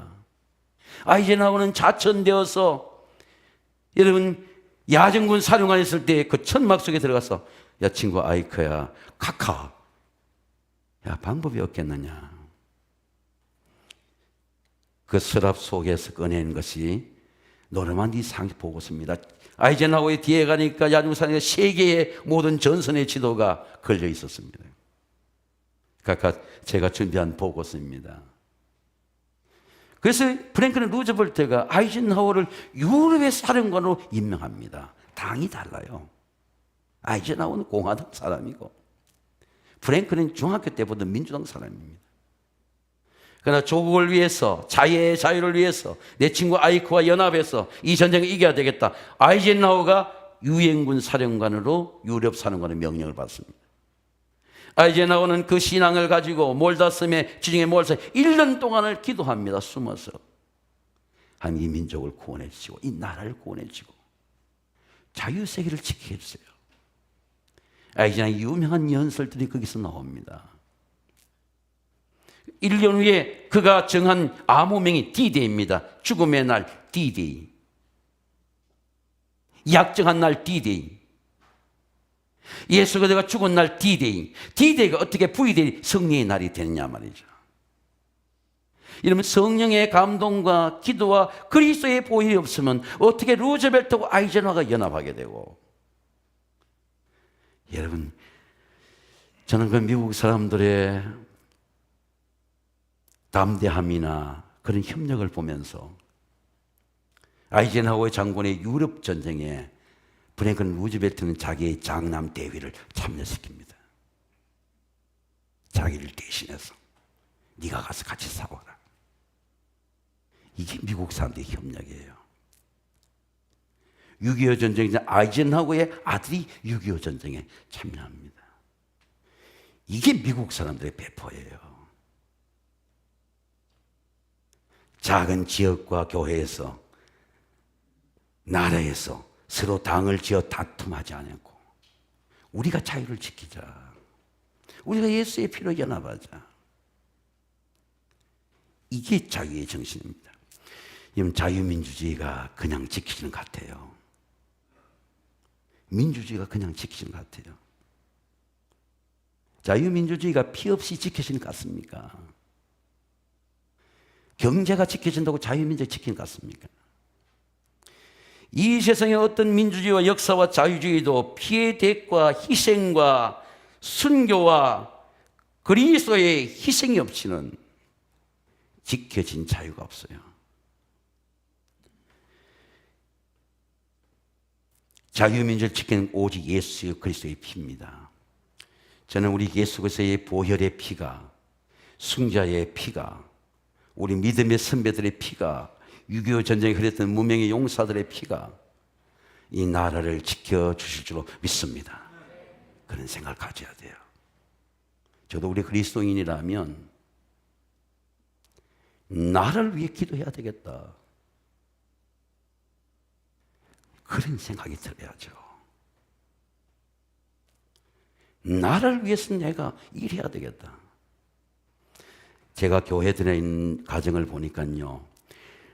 아이젠하워는 자천되어서 여러분 야전군 사령관에 있을 때 그 천막 속에 들어가서 야, 친구 아이크야, 카카. 야, 방법이 없겠느냐. 그 서랍 속에서 꺼낸 것이 노르만디 상륙 보고서입니다. 아이젠하워의 뒤에 가니까 야전군 사령관의 세계의 모든 전선의 지도가 걸려 있었습니다. 각각 제가 준비한 보고서입니다. 그래서 프랭클린 루즈벨트가 아이젠하워를 유럽의 사령관으로 임명합니다. 당이 달라요. 아이젠하워는 공화당 사람이고 프랭클린 중학교 때부터 민주당 사람입니다. 그러나 조국을 위해서, 자유를 위해서 내 친구 아이크와 연합해서 이 전쟁을 이겨야 되겠다. 아이젠하워가 유엔군 사령관으로 유럽 사령관의 명령을 받습니다. 아이젠하워는 그 신앙을 가지고 몰다섬의 지중해 몰다섬에 1년 동안을 기도합니다. 숨어서. 하나님 이 민족을 구원해 주시고 이 나라를 구원해 주시고 자유세계를 지키게 해주세요. 아이젠하워의 유명한 연설들이 거기서 나옵니다. 1년 후에 그가 정한 암호명이 D-Day입니다. 죽음의 날 D-Day. 약정한 날 D-Day. 예수 그리스도가 죽은 날 D-Day. D-Day가 어떻게 V-Day 승리의 날이 되느냐 말이죠. 이러면 성령의 감동과 기도와 그리스도의 보혈이 없으면 어떻게 루즈벨트와 아이젠하워가 연합하게 되고. 여러분, 저는 그 미국 사람들의 담대함이나 그런 협력을 보면서 아이젠하워 장군의 유럽 전쟁에 프랭클린 루즈벨트는 자기의 장남 대위를 참여시킵니다. 자기를 대신해서 네가 가서 같이 싸워라. 이게 미국 사람들의 협력이에요. 6.25 전쟁에 아이젠하워의 아들이 6.25 전쟁에 참여합니다. 이게 미국 사람들의 배포예요. 작은 지역과 교회에서, 나라에서 서로 당을 지어 다툼하지 않고 우리가 자유를 지키자. 우리가 예수의 피로 연합하자. 이게 자유의 정신입니다. 이건 자유민주주의가 그냥 지키지는 것 같아요. 민주주의가 그냥 지키지는 것 같아요. 자유민주주의가 피 없이 지켜지는 것 같습니까? 경제가 지켜진다고 자유민주주의 지키는 것 같습니까? 이 세상의 어떤 민주주의와 역사와 자유주의도 피의 대가, 희생과 순교와 그리스도의 희생이 없이는 지켜진 자유가 없어요. 자유민주를 지키는 오직 예수 그리스도의 피입니다. 저는 우리 예수 그리스도의 보혈의 피가, 승자의 피가, 우리 믿음의 선배들의 피가, 6.25 전쟁에 흘렸던 무명의 용사들의 피가 이 나라를 지켜주실 줄로 믿습니다. 그런 생각을 가져야 돼요. 저도 우리 그리스도인이라면 나라를 위해 기도해야 되겠다. 그런 생각이 들어야죠. 나를 위해서 내가 일해야 되겠다. 제가 교회 다니는 가정을 보니까요,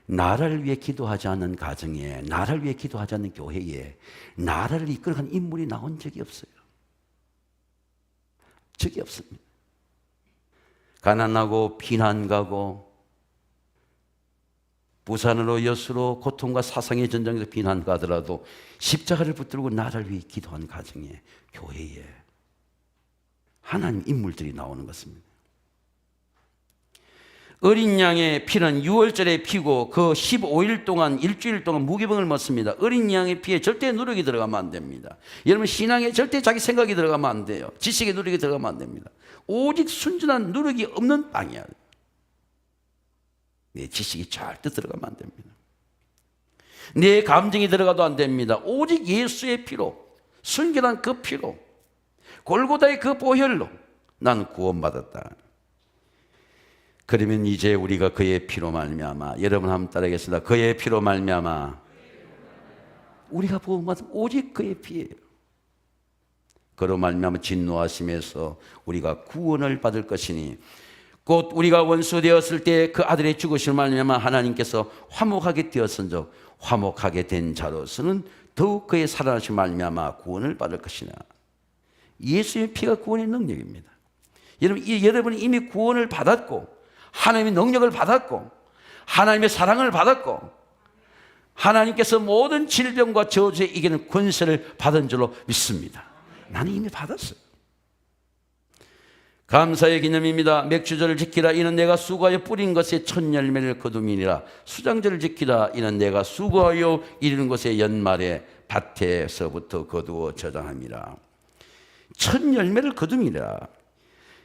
나를 위해 기도하지 않는 가정에, 나를 위해 기도하지 않는 교회에 나를 이끌어간 인물이 나온 적이 없어요. 적이 없습니다. 가난하고 피난 가고 부산으로 여수로 고통과 사상의 전쟁에서 피난 가더라도 십자가를 붙들고 나를 위해 기도한 가정에, 교회에 하나님 인물들이 나오는 것입니다. 어린 양의 피는 6월절에 피고 그 15일 동안, 일주일 동안 무교병을 먹습니다. 어린 양의 피에 절대 누룩이 들어가면 안 됩니다. 여러분, 신앙에 절대 자기 생각이 들어가면 안 돼요. 지식에 누룩이 들어가면 안 됩니다. 오직 순전한 누룩이 없는 빵이야. 내 지식이 절대 들어가면 안 됩니다. 내 감정이 들어가도 안 됩니다. 오직 예수의 피로, 순결한 그 피로, 골고다의 그 보혈로 난 구원받았다. 그러면 이제 우리가 그의 피로 말미암아, 여러분 한번 따라하겠습니다. 그의 피로 말미암아 우리가 구원받은 오직 그의 피예요. 그로 말미암아 진노하심에서 우리가 구원을 받을 것이니, 곧 우리가 원수 되었을 때 그 아들의 죽으심을 말미암아 하나님께서 화목하게 되었은즉 화목하게 된 자로서는 더욱 그의 살아나심 말미암아 구원을 받을 것이나. 예수의 피가 구원의 능력입니다. 여러분이 이미 구원을 받았고, 하나님의 능력을 받았고, 하나님의 사랑을 받았고, 하나님께서 모든 질병과 저주에 이기는 권세를 받은 줄로 믿습니다. 나는 이미 받았어요. 감사의 기념입니다. 맥주절을 지키라. 이는 내가 수고하여 뿌린 것에 첫 열매를 거둠이니라. 수장절을 지키라. 이는 내가 수고하여 이루는 것의 연말에 밭에서부터 거두어 저장함이라. 첫 열매를 거둠이라.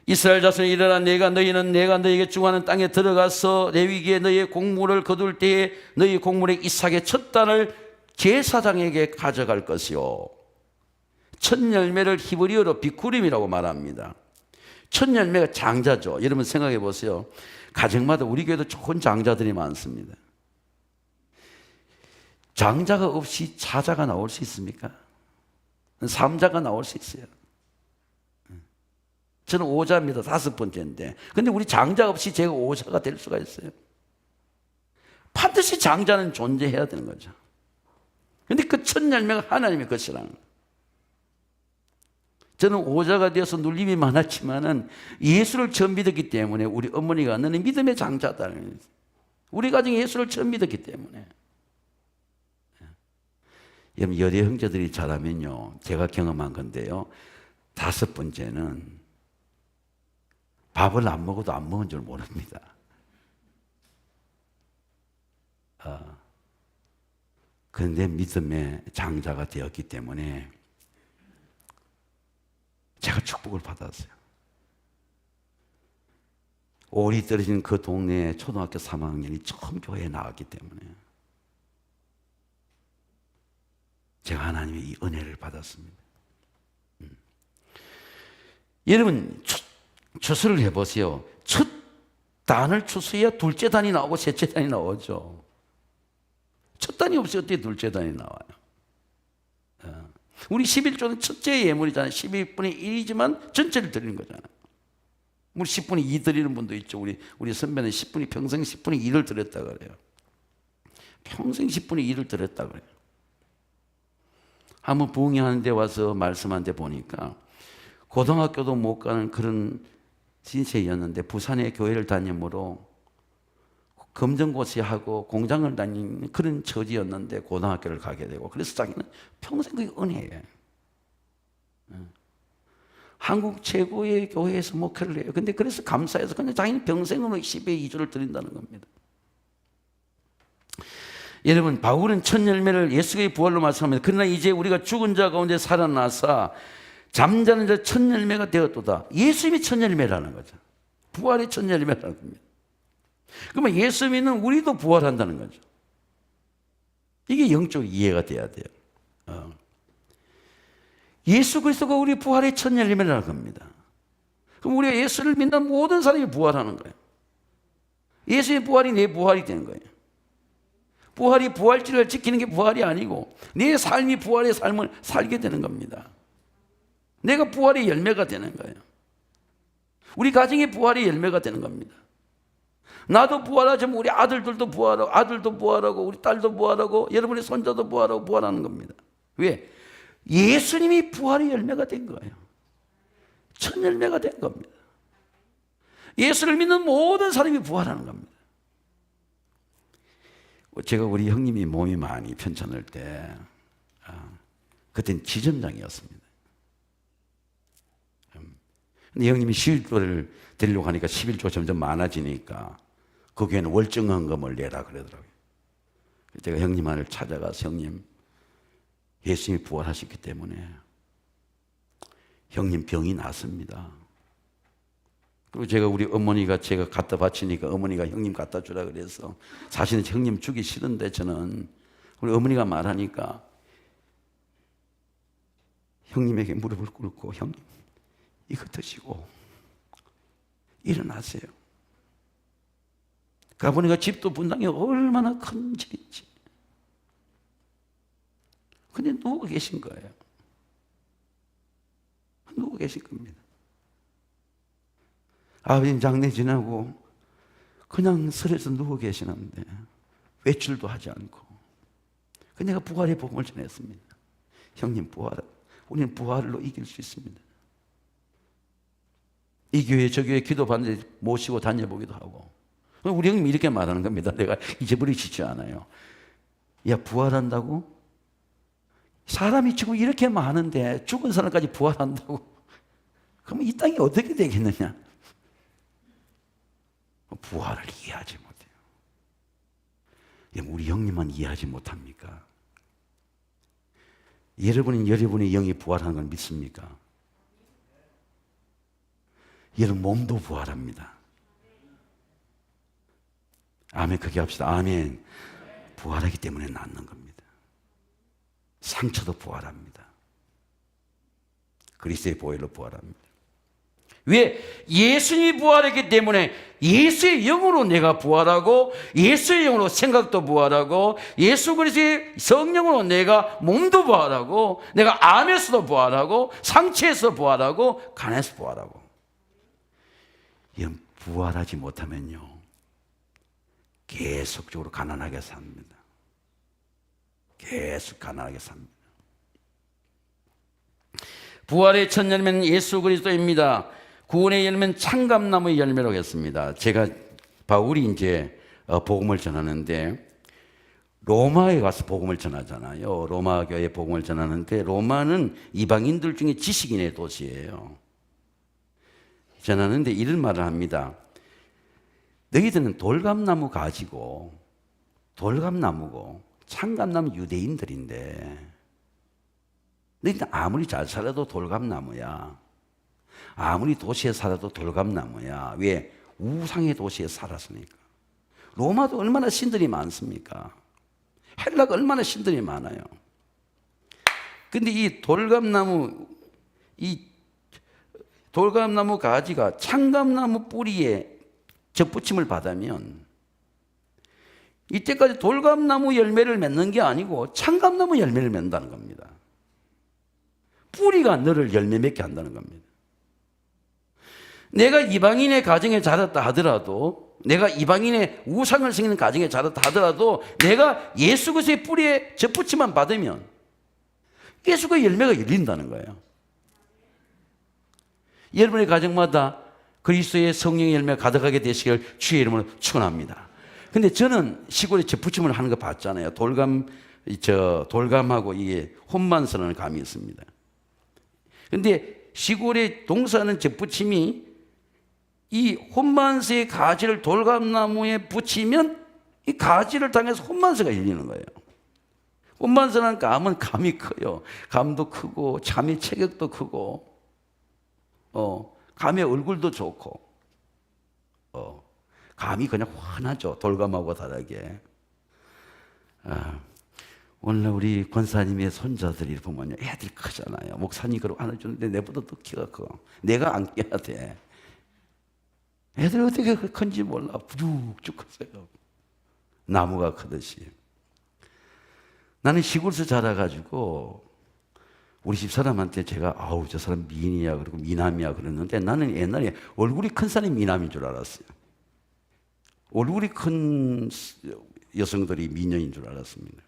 이스라엘 자손이 일어나 내가 너에게 주하는 땅에 들어가서 레위기에 너희의 곡물을 거둘 때에 너희 곡물의 이삭의 첫 단을 제사장에게 가져갈 것이요. 첫 열매를 히브리어로 비쿠림이라고 말합니다. 첫 열매가 장자죠. 여러분 생각해 보세요. 가정마다 우리 교회도 좋은 장자들이 많습니다. 장자가 없이 자자가 나올 수 있습니까? 삼자가 나올 수 있어요. 저는 오자입니다. 5번째인데. 근데 우리 장자 없이 제가 오자가 될 수가 있어요. 반드시 장자는 존재해야 되는 거죠. 근데 그 첫 열매가 하나님의 것이라는 거예요. 저는 오자가 되어서 눌림이 많았지만은 예수를 처음 믿었기 때문에, 우리 어머니가 너는 믿음의 장자다. 우리 가정에 예수를 처음 믿었기 때문에. 여러분, 여대 형제들이 자라면요, 제가 경험한 건데요, 5번째는 밥을 안 먹어도 안 먹은 줄 모릅니다. 그런데 믿음의 장자가 되었기 때문에 제가 축복을 받았어요. 올이 떨어진 그 동네에 초등학교 3학년이 처음 교회에 나왔기 때문에 제가 하나님의 이 은혜를 받았습니다. 여러분, 추수를 해보세요. 첫 단을 추수해야 둘째 단이 나오고 셋째 단이 나오죠. 첫 단이 없어요. 어떻게 둘째 단이 나와요? 우리 11조는 첫째 예물이잖아요. 12분의 1이지만 전체를 드리는 거잖아요. 우리 10분의 2 드리는 분도 있죠. 우리 선배는 10분의 평생 10분의 2를 드렸다 그래요. 평생 10분의 2를 드렸다 그래요. 한번 부흥회하는 데 와서 말씀한 데 보니까 고등학교도 못 가는 그런 신세였는데 부산에 교회를 다니므로 검정고시하고 공장을 다니는 그런 처지였는데 고등학교를 가게 되고, 그래서 자기는 평생 그게 은혜예요. 한국 최고의 교회에서 목회를 해요. 근데 그래서 감사해서 그냥 자기는 평생으로 10의 2주를 드린다는 겁니다. 여러분, 바울은 첫 열매를 예수의 부활로 말씀합니다. 그러나 이제 우리가 죽은 자 가운데 살아나사 잠자는 자 첫 열매가 되었도다. 예수님이 첫 열매라는 거죠. 부활의 첫 열매라는 겁니다. 그러면 예수 믿는 우리도 부활한다는 거죠. 이게 영적 이해가 돼야 돼요. 예수 그리스도가 우리 부활의 첫 열매라는 겁니다. 그럼 우리가 예수를 믿는 모든 사람이 부활하는 거예요. 예수의 부활이 내 부활이 되는 거예요. 부활이 부활절을 지키는 게 부활이 아니고 내 삶이 부활의 삶을 살게 되는 겁니다. 내가 부활의 열매가 되는 거예요. 우리 가정의 부활의 열매가 되는 겁니다. 나도 부활하자면 우리 아들들도 부활하고, 아들도 부활하고, 우리 딸도 부활하고, 여러분의 손자도 부활하고, 부활하는 겁니다. 왜? 예수님이 부활의 열매가 된 거예요. 첫 열매가 된 겁니다. 예수를 믿는 모든 사람이 부활하는 겁니다. 제가 우리 형님이 몸이 많이 편찮을 때, 그때는 지점장이었습니다. 근데 형님이 11조를 드리려고 하니까 11조 점점 많아지니까 그 교회는 월정헌금을 내라 그러더라고요. 제가 형님을 찾아가서 형님, 예수님이 부활하셨기 때문에 형님 병이 났습니다. 그리고 제가 우리 어머니가 제가 갖다 바치니까 어머니가 형님 갖다 주라 그래서 사실은 형님 주기 싫은데 저는 우리 어머니가 말하니까 형님에게 무릎을 꿇고 형님 이거 드시고 일어나세요. 가보니까 집도 분당이 얼마나 큰 집인지. 근데 누워 계신 거예요. 누워 계신 겁니다. 아버님 장례 지나고 그냥 설에서 누워 계시는데 외출도 하지 않고 내가 부활의 복음을 전했습니다. 형님 부활, 우리는 부활로 이길 수 있습니다. 이 교회 저 교회 기도 받는데 모시고 다녀보기도 하고. 우리 형님이 이렇게 말하는 겁니다. 내가 잊어버리시지 않아요. 야, 부활한다고? 사람이 지금 이렇게 많은데 죽은 사람까지 부활한다고? 그러면 이 땅이 어떻게 되겠느냐? 부활을 이해하지 못해요. 우리 형님만 이해하지 못합니까? 여러분의 영이 부활하는 걸 믿습니까? 여러분 몸도 부활합니다. 아멘. 크게 합시다. 아멘. 부활하기 때문에 낫는 겁니다. 상처도 부활합니다. 그리스도의 보혈로 부활합니다. 왜? 예수님이 부활했기 때문에 예수의 영으로 내가 부활하고 예수의 영으로 생각도 부활하고 예수 그리스도의 성령으로 내가 몸도 부활하고 내가 암에서도 부활하고 상처에서 부활하고 간에서 부활하고. 부활하지 못하면요 계속적으로 가난하게 삽니다. 계속 가난하게 삽니다. 부활의 첫 열매는 예수 그리스도입니다. 구원의 열매는 창감나무의 열매라고 했습니다. 제가 바울이 이제 복음을 전하는데 로마에 가서 복음을 전하잖아요. 로마 교회에 복음을 전하는데 로마는 이방인들 중에 지식인의 도시예요. 전하는데 이런 말을 합니다. 너희들은 돌감나무 가지고 돌감나무고 창감나무 유대인들인데 너희들 아무리 잘 살아도 돌감나무야. 아무리 도시에 살아도 돌감나무야. 왜? 우상의 도시에 살았으니까. 로마도 얼마나 신들이 많습니까? 헬라가 얼마나 신들이 많아요. 근데 이 돌감나무 가지가 창감나무 뿌리에 접붙임을 받으면 이때까지 돌감나무 열매를 맺는 게 아니고 창감나무 열매를 맺는다는 겁니다. 뿌리가 너를 열매 맺게 한다는 겁니다. 내가 이방인의 가정에 자랐다 하더라도 내가 이방인의 우상을 섬기는 가정에 자랐다 하더라도 내가 예수 그리스도의 뿌리에 접붙임만 받으면 예수의 열매가 열린다는 거예요. 여러분의 가정마다 그리스도의 성령의 열매가 가득하게 되시길 주의 이름으로 축원합니다. 근데 저는 시골에 접붙임을 하는 거 봤잖아요. 돌감하고 이게 혼만스러운 감이 있습니다. 근데 시골에 동사하는 접붙임이 이 혼만새의 가지를 돌감나무에 붙이면 이 가지를 당해서 혼만새가 열리는 거예요. 혼만새라는 감은 감이 커요. 감도 크고 잠의 체격도 크고 감의 얼굴도 좋고 감이 그냥 환하죠. 돌감하고 다르게. 오늘 우리 권사님의 손자들이 보면요 애들이 크잖아요. 목사님 그러고 안아주는데 내보다 더 키가 커. 내가 안겨야 돼. 애들이 어떻게 큰지 몰라. 부죽죽 컸어요. 나무가 크듯이. 나는 시골에서 자라가지고 우리 집 사람한테 제가 아우 저 사람 미인이야 그러고 미남이야 그랬는데 나는 옛날에 얼굴이 큰 사람이 미남인 줄 알았어요. 얼굴이 큰 여성들이 미녀인 줄 알았습니다.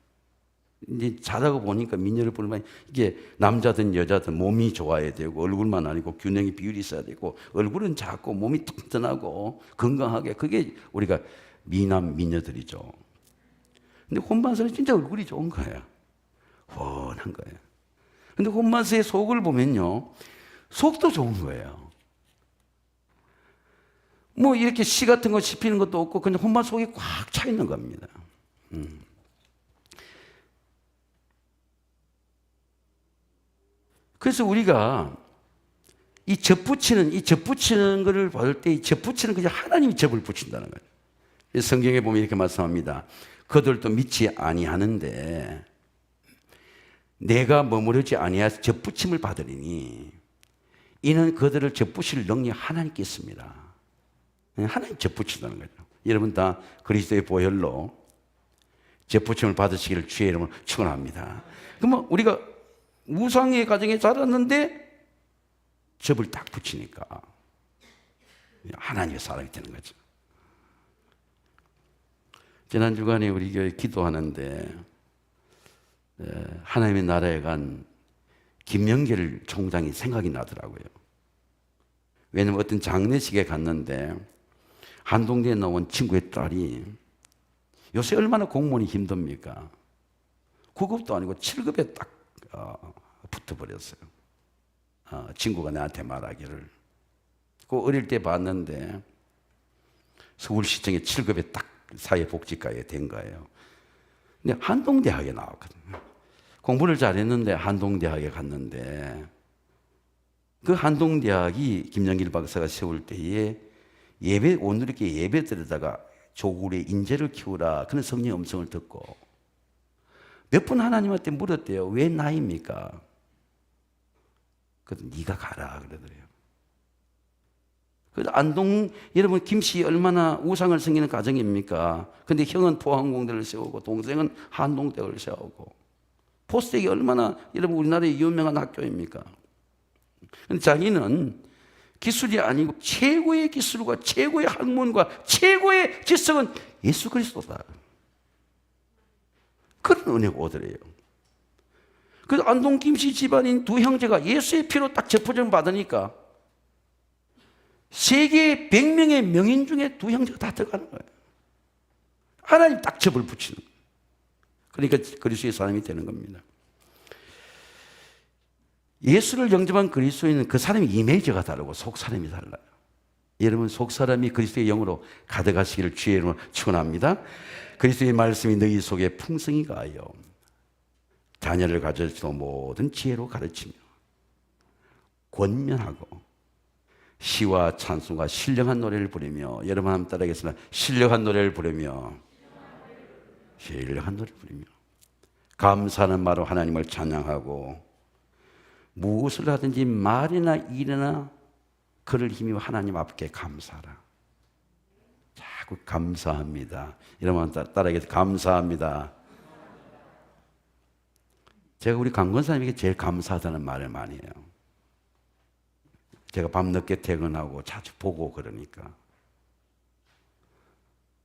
이제 자다가 보니까 미녀를 보면 이게 남자든 여자든 몸이 좋아야 되고 얼굴만 아니고 균형이 비율이 있어야 되고 얼굴은 작고 몸이 튼튼하고 건강하게 그게 우리가 미남 미녀들이죠. 근데 혼반사는 진짜 얼굴이 좋은 거예요. 훤한 거예요. 근데 혼반사의 속을 보면요, 속도 좋은 거예요. 뭐 이렇게 씨 같은 거 씹히는 것도 없고 그냥 혼반 속이 꽉 차 있는 겁니다. 그래서 우리가 이 접붙이는 것을 볼 때 이 접붙이는 그냥 하나님이 접을 붙인다는 거예요. 성경에 보면 이렇게 말씀합니다. 그들도 믿지 아니하는데 내가 머무르지 아니하여 접붙임을 받으리니 이는 그들을 접붙일 능력이 하나님께 있습니다. 하나님 접붙인다는 거죠. 여러분 다 그리스도의 보혈로 접붙임을 받으시기를 주의 이름으로 축원합니다. 그러면 우리가 우상의 가정에 자랐는데 접을 딱 붙이니까 하나님의 사람이 되는 거죠. 지난 주간에 우리 교회 기도하는데 하나님의 나라에 간 김영길 총장이 생각이 나더라고요. 왜냐면 어떤 장례식에 갔는데 한동대에 나온 친구의 딸이 요새 얼마나 공무원이 힘듭니까? 9급도 아니고 7급에 딱 붙어버렸어요. 친구가 나한테 말하기를. 그 어릴 때 봤는데 서울시청에 7급에 딱 사회복지과에 된 거예요. 근데 한동대학에 나왔거든요. 공부를 잘했는데 한동대학에 갔는데 그 한동대학이 김영길 박사가 세울 때에 예배 오늘께 예배드리다가 조국의 인재를 키우라 그런 성령의 음성을 듣고 몇 번 하나님한테 물었대요. 왜 나입니까? 그래서 네가 가라 그러더래요. 그래서 안동 여러분 김씨 얼마나 우상을 섬기는 가정입니까? 근데 형은 포항공대를 세우고 동생은 한동대학을 세우고 포스텍이 얼마나 여러분 우리나라의 유명한 학교입니까? 근데 자기는 기술이 아니고 최고의 기술과 최고의 학문과 최고의 지성은 예수 그리스도다. 그런 은혜가 오더래요. 그래서 안동 김씨 집안인 두 형제가 예수의 피로 딱 접붙임을 받으니까 세계 100명의 명인 중에 두 형제가 다 들어가는 거예요. 하나님 딱 접을 붙이는 거예요. 그러니까 그리스도의 사람이 되는 겁니다. 예수를 영접한 그리스도인은 그 사람의 이미지가 다르고 속 사람이 달라요. 여러분 속 사람이 그리스도의 영으로 가득하시기를 주의 이름으로 축원합니다. 그리스도의 말씀이 너희 속에 풍성히 가하여 자녀를 가져서 모든 지혜로 가르치며 권면하고 시와 찬송과 신령한 노래를 부르며 여러분 한번 따라하겠습니다. 신령한 노래를 부르며 신령한 노래를 부르며 감사하는 말로 하나님을 찬양하고 무엇을 하든지 말이나 일이나 그를 힘입어 하나님 앞에 감사하라. 자꾸 감사합니다. 여러분 따라하겠습니다. 감사합니다. 제가 우리 강권사님에게 제일 감사하다는 말을 많이 해요. 제가 밤늦게 퇴근하고 자주 보고 그러니까.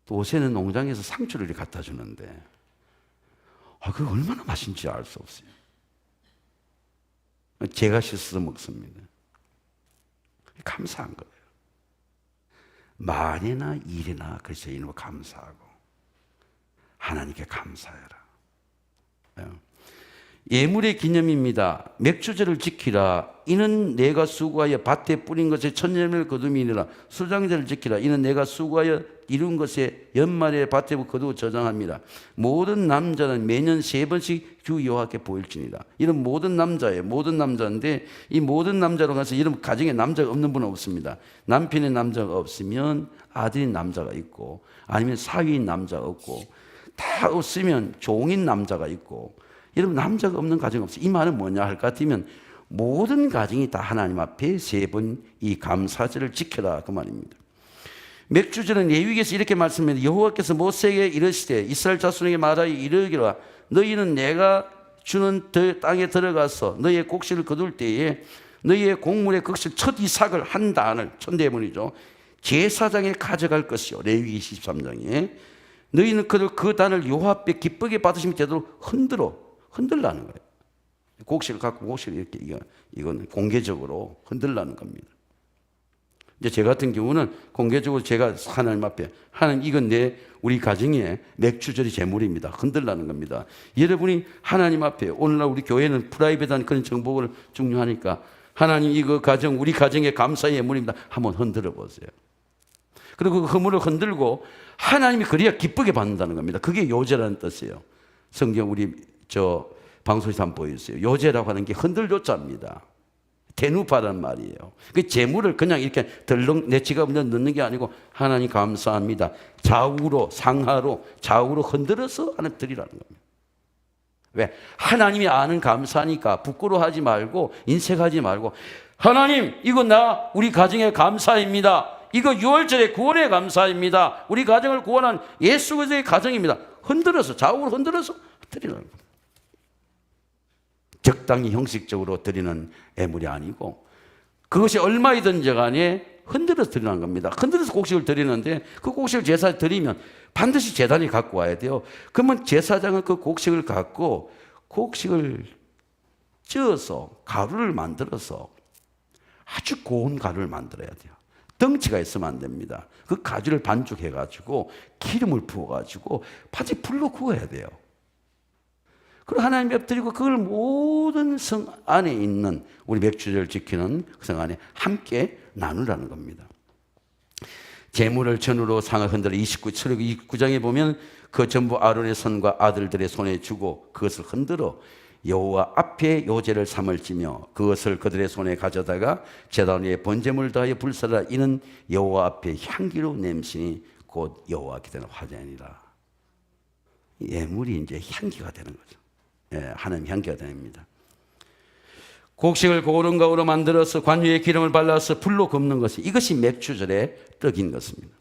또 요새는 농장에서 상추를 갖다 주는데 그거 얼마나 맛있는지 알 수 없어요. 제가 씻어서 먹습니다. 감사한 거예요. 말이나 일이나 그래서 이놈을 감사하고 하나님께 감사해라. 예물의 기념입니다. 맥주절을 지키라. 이는 내가 수고하여 밭에 뿌린 것에 첫 열매를 거둠이니라. 수장절을 지키라. 이는 내가 수고하여 이룬 것에 연말에 밭에 거두어 저장합니다. 모든 남자는 매년 3번씩 주 여호와께 보일지니라. 이런 모든 남자예요. 모든 남자인데 이 모든 남자로 가서 이런 가정에 남자가 없는 분은 없습니다. 남편의 남자가 없으면 아들인 남자가 있고 아니면 사위인 남자가 없고 다 없으면 종인 남자가 있고 여러분 남자가 없는 가정이 없어요. 이 말은 뭐냐 할 것 같으면 모든 가정이 다 하나님 앞에 3번 이 감사절을 지켜라 그 말입니다. 맥주절은 레위기에서 이렇게 말씀합니다. 여호와께서 모세에게 이르시되 이스라엘 자손에게 말하여 이르기라 너희는 내가 주는 땅에 들어가서 너희의 곡식을 거둘 때에 너희의 곡물의 곡식 첫 이삭을 한 단을, 천대문이죠, 제사장에 가져갈 것이요. 레위기 23장에 너희는 그 단을 여호와 앞에 기쁘게 받으시면 되도록 흔들라는 거예요. 곡식을 갖고 곡식을 이렇게 이거는 공개적으로 흔들라는 겁니다. 이제 제 같은 경우는 공개적으로 제가 하나님 앞에 하나님 이건 우리 가정의 맥주절이 제물입니다. 흔들라는 겁니다. 여러분이 하나님 앞에 오늘날 우리 교회는 프라이빗한 그런 정보를 중요하니까 하나님 이거 가정 우리 가정의 감사의 예물입니다. 한번 흔들어 보세요. 그리고 그 허물을 흔들고 하나님이 그래야 기쁘게 받는다는 겁니다. 그게 요제라는 뜻이에요. 성경 우리 방송에서 한번 보여주세요. 요제라고 하는 게 흔들요자입니다. 대누파란 말이에요. 그 재물을 그냥 이렇게 덜렁 내 지갑에 넣는 게 아니고 하나님 감사합니다. 좌우로 상하로 좌우로 흔들어서 하나님 드리라는 겁니다. 왜? 하나님이 아는 감사니까 부끄러워하지 말고 인색하지 말고 하나님 이거 우리 가정의 감사입니다. 이거 6월절의 구원의 감사입니다. 우리 가정을 구원한 예수 그리스도의 가정입니다. 흔들어서 좌우로 흔들어서 드리라는 겁니다. 적당히 형식적으로 드리는 예물이 아니고 그것이 얼마이든지 간에 흔들어서 드리는 겁니다. 흔들어서 곡식을 드리는데 그 곡식을 제사에 드리면 반드시 제단이 갖고 와야 돼요. 그러면 제사장은 그 곡식을 갖고 곡식을 쪄서 가루를 만들어서 아주 고운 가루를 만들어야 돼요. 덩치가 있으면 안 됩니다. 그 가지를 반죽해가지고 기름을 부어가지고 바지 불로 구워야 돼요. 그리고 하나님 앞에 드리고 그걸 모든 성 안에 있는 우리 맥주절을 지키는 그 성 안에 함께 나누라는 겁니다. 제물을 전으로 상을 흔들어 29장에 보면 그 전부 아론의 손과 아들들의 손에 주고 그것을 흔들어 여호와 앞에 요제를 삼을지며 그것을 그들의 손에 가져다가 제단 위에 번제물을 더하여 불사라. 이는 여호와 앞에 향기로운 냄새니 곧 여호와께 되는 화제니라. 예물이 이제 향기가 되는 거죠. 예, 하나님 향기가 됩니다. 곡식을 고운 가루로 만들어서 관 위에 기름을 발라서 불로 굽는 것이 이것이 맥주절의 떡인 것입니다.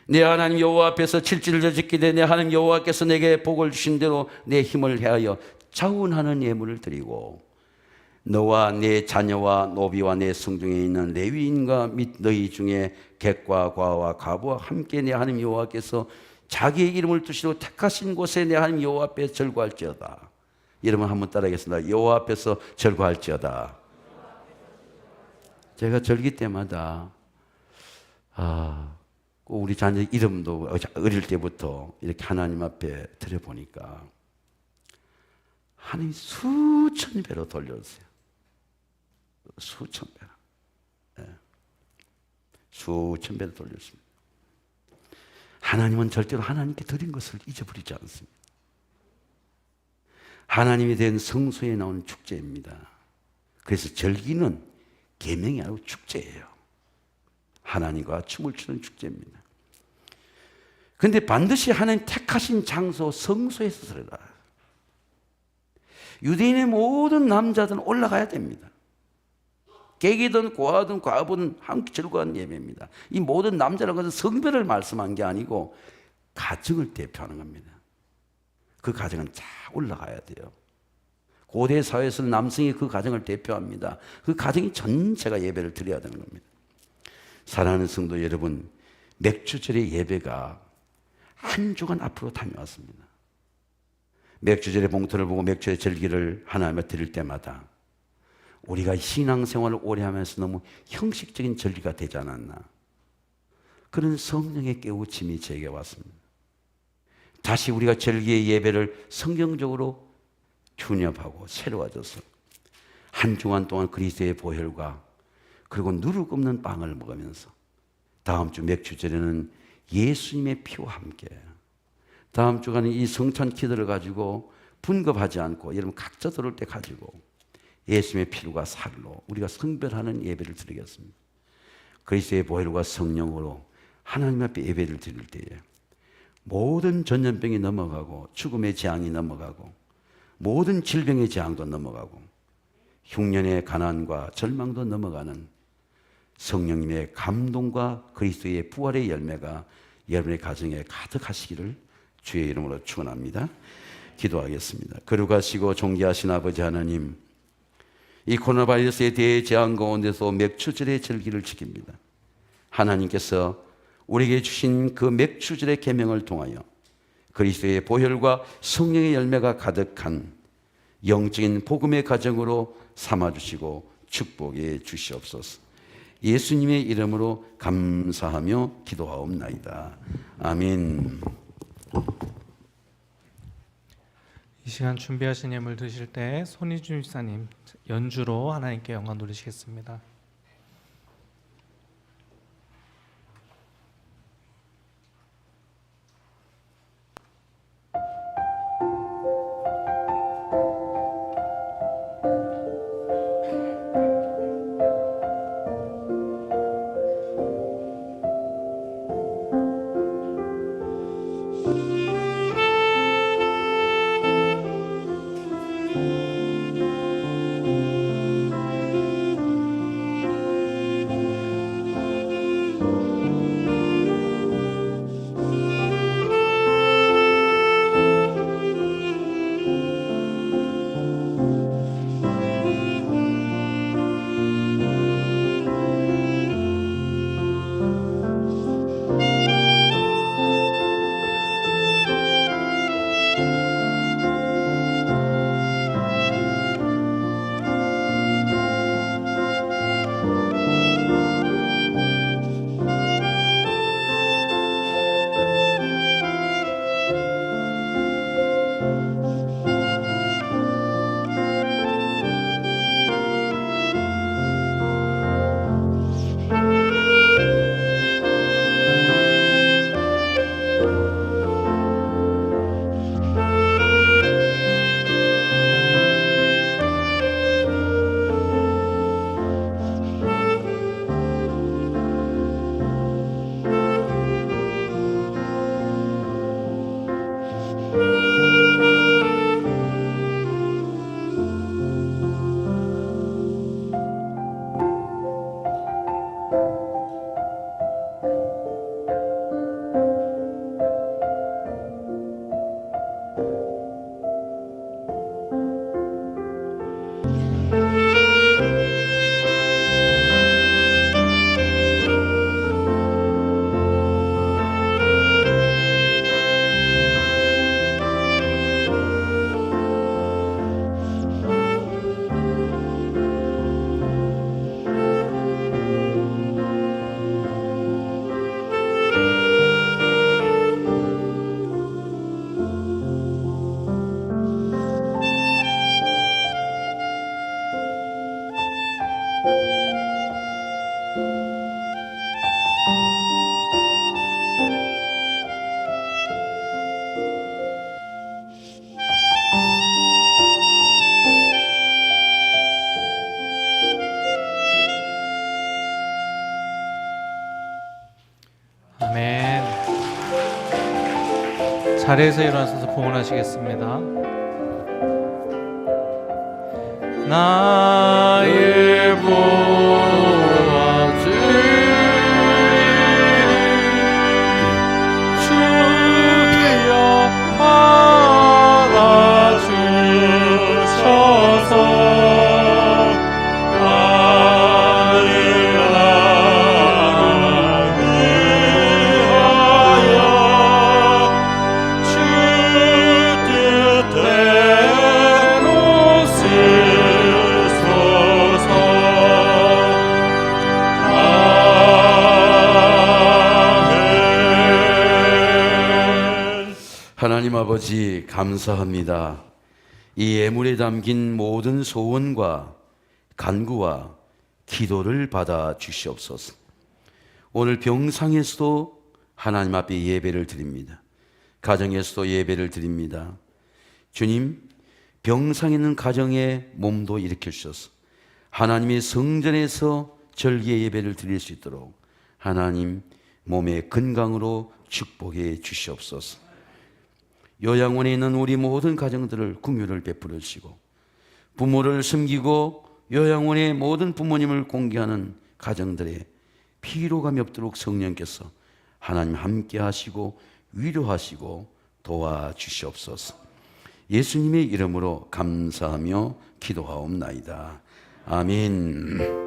내 하나님 여호와 앞에서 칠칠을 지키되 내 하나님 여호와께서 내게 복을 주신 대로 내 힘을 해하여 자운하는 예물을 드리고 너와 내 자녀와 노비와 내 성중에 있는 레위인과 및 너희 중에 객과 과와 가부와 함께 내 하나님 여호와께서 자기의 이름을 두시고 택하신 곳에 내 하나님 여호와 앞에 절구할지어다. 여러분 한번 따라하겠습니다. 여호와 앞에서 절구할지어다. 제가 절기 때마다 우리 자녀 이름도 어릴 때부터 이렇게 하나님 앞에 드려보니까 하나님이 수천 배로 돌려주세요. 수천 배로. 네. 수천 배로 돌려줍니다. 하나님은 절대로 하나님께 드린 것을 잊어버리지 않습니다. 하나님이 된 성소에 나오는 축제입니다. 그래서 절기는 계명이 아니고 축제예요. 하나님과 춤을 추는 축제입니다. 그런데 반드시 하나님 택하신 장소 성소에서 드려라. 유대인의 모든 남자들은 올라가야 됩니다. 객이든 고아든 과부든 함께 즐거운 예배입니다. 이 모든 남자라는 것은 성별을 말씀한 게 아니고 가정을 대표하는 겁니다. 그 가정은 잘 올라가야 돼요. 고대 사회에서는 남성이 그 가정을 대표합니다. 그 가정이 전체가 예배를 드려야 되는 겁니다. 사랑하는 성도 여러분, 맥주절의 예배가 한 주간 앞으로 다녀왔습니다. 맥주절의 봉투를 보고 맥주의 절기를 하나님께 드릴 때마다 우리가 신앙생활을 오래 하면서 너무 형식적인 절기가 되지 않았나, 그런 성령의 깨우침이 제게 왔습니다. 다시 우리가 절기의 예배를 성경적으로 튜닝하고 새로워져서 한 주간 동안 그리스도의 보혈과 그리고 누룩 없는 빵을 먹으면서 다음 주 맥주절에는 예수님의 피와 함께 다음 주간에 이 성찬 키들을 가지고 분급하지 않고 여러분 각자 들어올 때 가지고 예수님의 피와 살로 우리가 성별하는 예배를 드리겠습니다. 그리스도의 보혈과 성령으로 하나님 앞에 예배를 드릴 때에 모든 전염병이 넘어가고 죽음의 재앙이 넘어가고 모든 질병의 재앙도 넘어가고 흉년의 가난과 절망도 넘어가는 성령님의 감동과 그리스도의 부활의 열매가 여러분의 가정에 가득하시기를 주의 이름으로 축원합니다. 기도하겠습니다. 거룩하시고 존귀하신 아버지 하나님, 이 코로나 바이러스의 대재앙 가운데서 맥추절의 절기를 지킵니다. 하나님께서 우리에게 주신 그 맥추절의 계명을 통하여 그리스도의 보혈과 성령의 열매가 가득한 영적인 복음의 가정으로 삼아주시고 축복해 주시옵소서. 예수님의 이름으로 감사하며 기도하옵나이다. 아멘. 이 시간 준비하신 예물 드실 때 손희준 집사님 연주로 하나님께 영광 돌리시겠습니다. 아멘. 자리에서 일어나셔서 봉헌하시겠습니다. 나의 보호주 주여 받아주셔서 하나님 아버지 감사합니다. 이 예물에 담긴 모든 소원과 간구와 기도를 받아 주시옵소서. 오늘 병상에서도 하나님 앞에 예배를 드립니다. 가정에서도 예배를 드립니다. 주님, 병상에 있는 가정의 몸도 일으켜 주셔서 하나님의 성전에서 절기의 예배를 드릴 수 있도록 하나님 몸의 건강으로 축복해 주시옵소서. 요양원에 있는 우리 모든 가정들을 긍휼을 베풀어 주시고 부모를 섬기고 요양원의 모든 부모님을 공경하는 가정들의 피로감이 없도록 성령께서 하나님 함께 하시고 위로하시고 도와주시옵소서. 예수님의 이름으로 감사하며 기도하옵나이다. 아멘.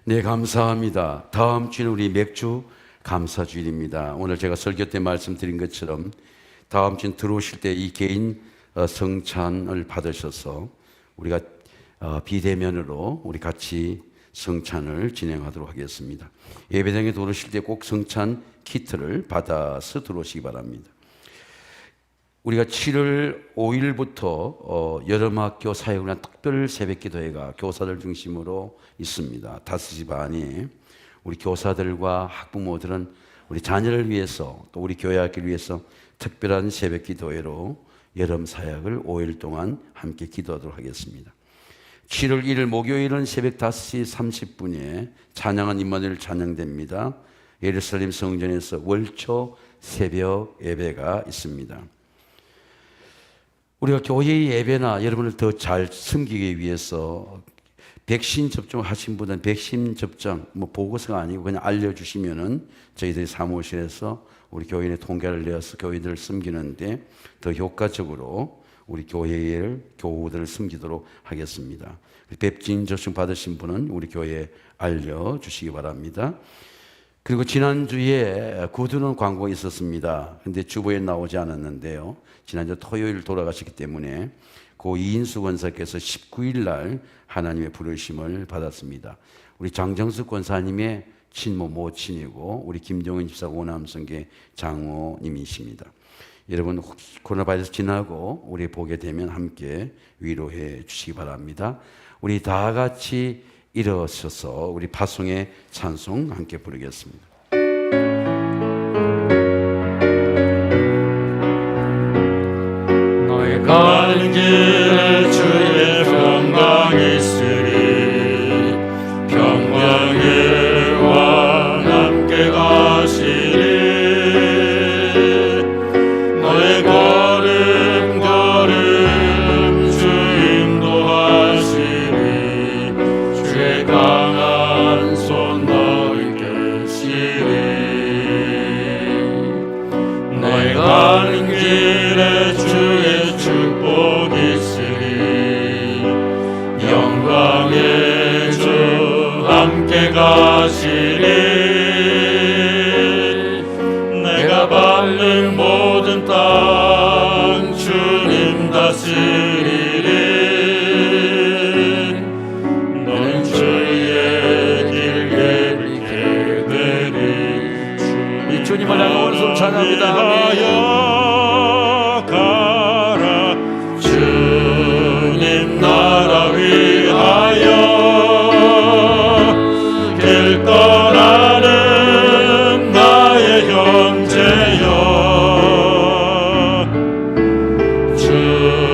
네, 감사합니다. 다음 주는 우리 맥주 감사주일입니다. 오늘 제가 설교 때 말씀드린 것처럼 다음 주는 들어오실 때 이 개인 성찬을 받으셔서 우리가 비대면으로 우리 같이 성찬을 진행하도록 하겠습니다. 예배당에 들어오실 때 꼭 성찬 키트를 받아서 들어오시기 바랍니다. 우리가 7월 5일부터 여름학교 사역을 위한 특별 새벽기도회가 교사들 중심으로 있습니다. 5시 반에 우리 교사들과 학부모들은 우리 자녀를 위해서 또 우리 교회 학교를 위해서 특별한 새벽기도회로 여름 사역을 5일 동안 함께 기도하도록 하겠습니다. 7월 1일 목요일은 새벽 5시 30분에 찬양한 임마누엘 찬양됩니다. 예루살렘 성전에서 월초 새벽 예배가 있습니다. 우리가 교회의 예배나 여러분을 더 잘 섬기기 위해서 백신 접종하신 분은 백신 접종 보고서가 아니고 그냥 알려주시면은 저희들이 사무실에서 우리 교인의 통계를 내어서 교인들을 섬기는데 더 효과적으로 우리 교우들을 섬기도록 하겠습니다. 백신 접종 받으신 분은 우리 교회에 알려주시기 바랍니다. 그리고 지난주에 구두는 광고가 있었습니다. 근데 주보에 나오지 않았는데요. 지난주 토요일 돌아가셨기 때문에 고 이인수 권사께서 19일 날 하나님의 부르심을 받았습니다. 우리 장정숙 권사님의 친모 모친이고 우리 김종인 집사 오남성계 장모님이십니다. 여러분 혹시 코로나 바이러스 지나고 우리 보게 되면 함께 위로해 주시기 바랍니다. 우리 다 같이 일어서서 우리 파송의 찬송 함께 부르겠습니다. 너의 가는 길에 주의 평강이 있으리 평강의 왕 함께 가시리 너의 걸음 걸음 주 인도하시리 주의 강한 손 너를 계시리 너의 가는 길에 주의 축복 있으리 영광의 주 함께 가시리 내가 밟는 모든 땅 주님 다스리리 너는 주의 길 예비게 되리 이 주님을 향해 오른손 찬양합니다. 위하여 가라 주님 나라 위하여 길 떠나는 나의 형제여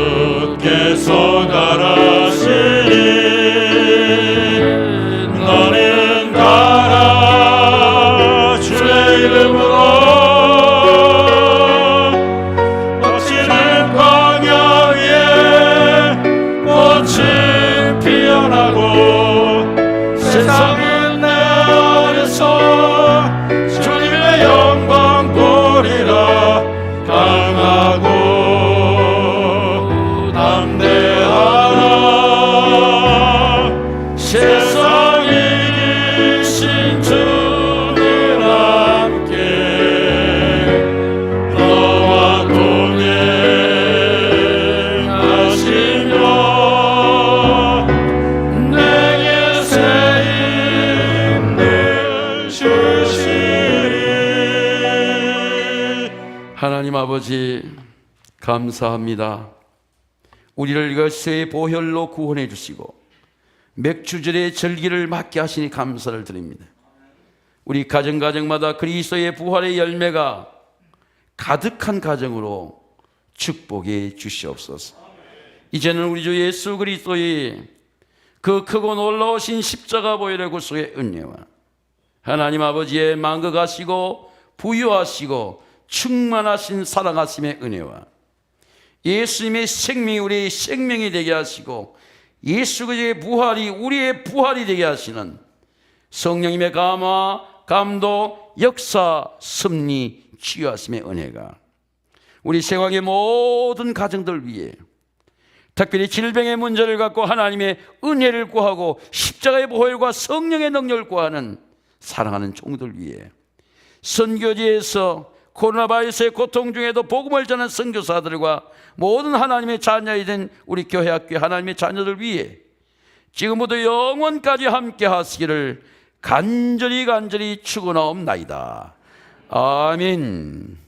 주께서 가라시니 너는 가라 주의 이름으로 엎치는 광야 위에 꽃이 피어나고 세상은 내 안에서 주님의 영광 보리라 강하고 담대하라 세상 이기신 주님 함께 너와 동행하시며 내게 새 힘을 주시리. 하나님 아버지 감사합니다. 우리를 이것의 보혈로 구원해 주시고 맥주절의 절기를 맞게 하시니 감사를 드립니다. 우리 가정마다 그리스도의 부활의 열매가 가득한 가정으로 축복해 주시옵소서. 이제는 우리 주 예수 그리스도의 그 크고 놀라우신 십자가 보혈의 구속의 은혜와 하나님 아버지의 만극하시고 부유하시고 충만하신 사랑하심의 은혜와 예수님의 생명이 우리의 생명이 되게 하시고 예수 그리스도의 부활이 우리의 부활이 되게 하시는 성령님의 감화, 감독, 역사, 섭리, 치유하심의 은혜가 우리 세상의 모든 가정들 위해 특별히 질병의 문제를 갖고 하나님의 은혜를 구하고 십자가의 보혈과 성령의 능력을 구하는 사랑하는 종들 위해 선교지에서 코로나 바이러스의 고통 중에도 복음을 전하는 선교사들과 모든 하나님의 자녀이 된 우리 교회학교 하나님의 자녀들 위해 지금부터 영원까지 함께 하시기를 간절히 축원하옵나이다. 아멘.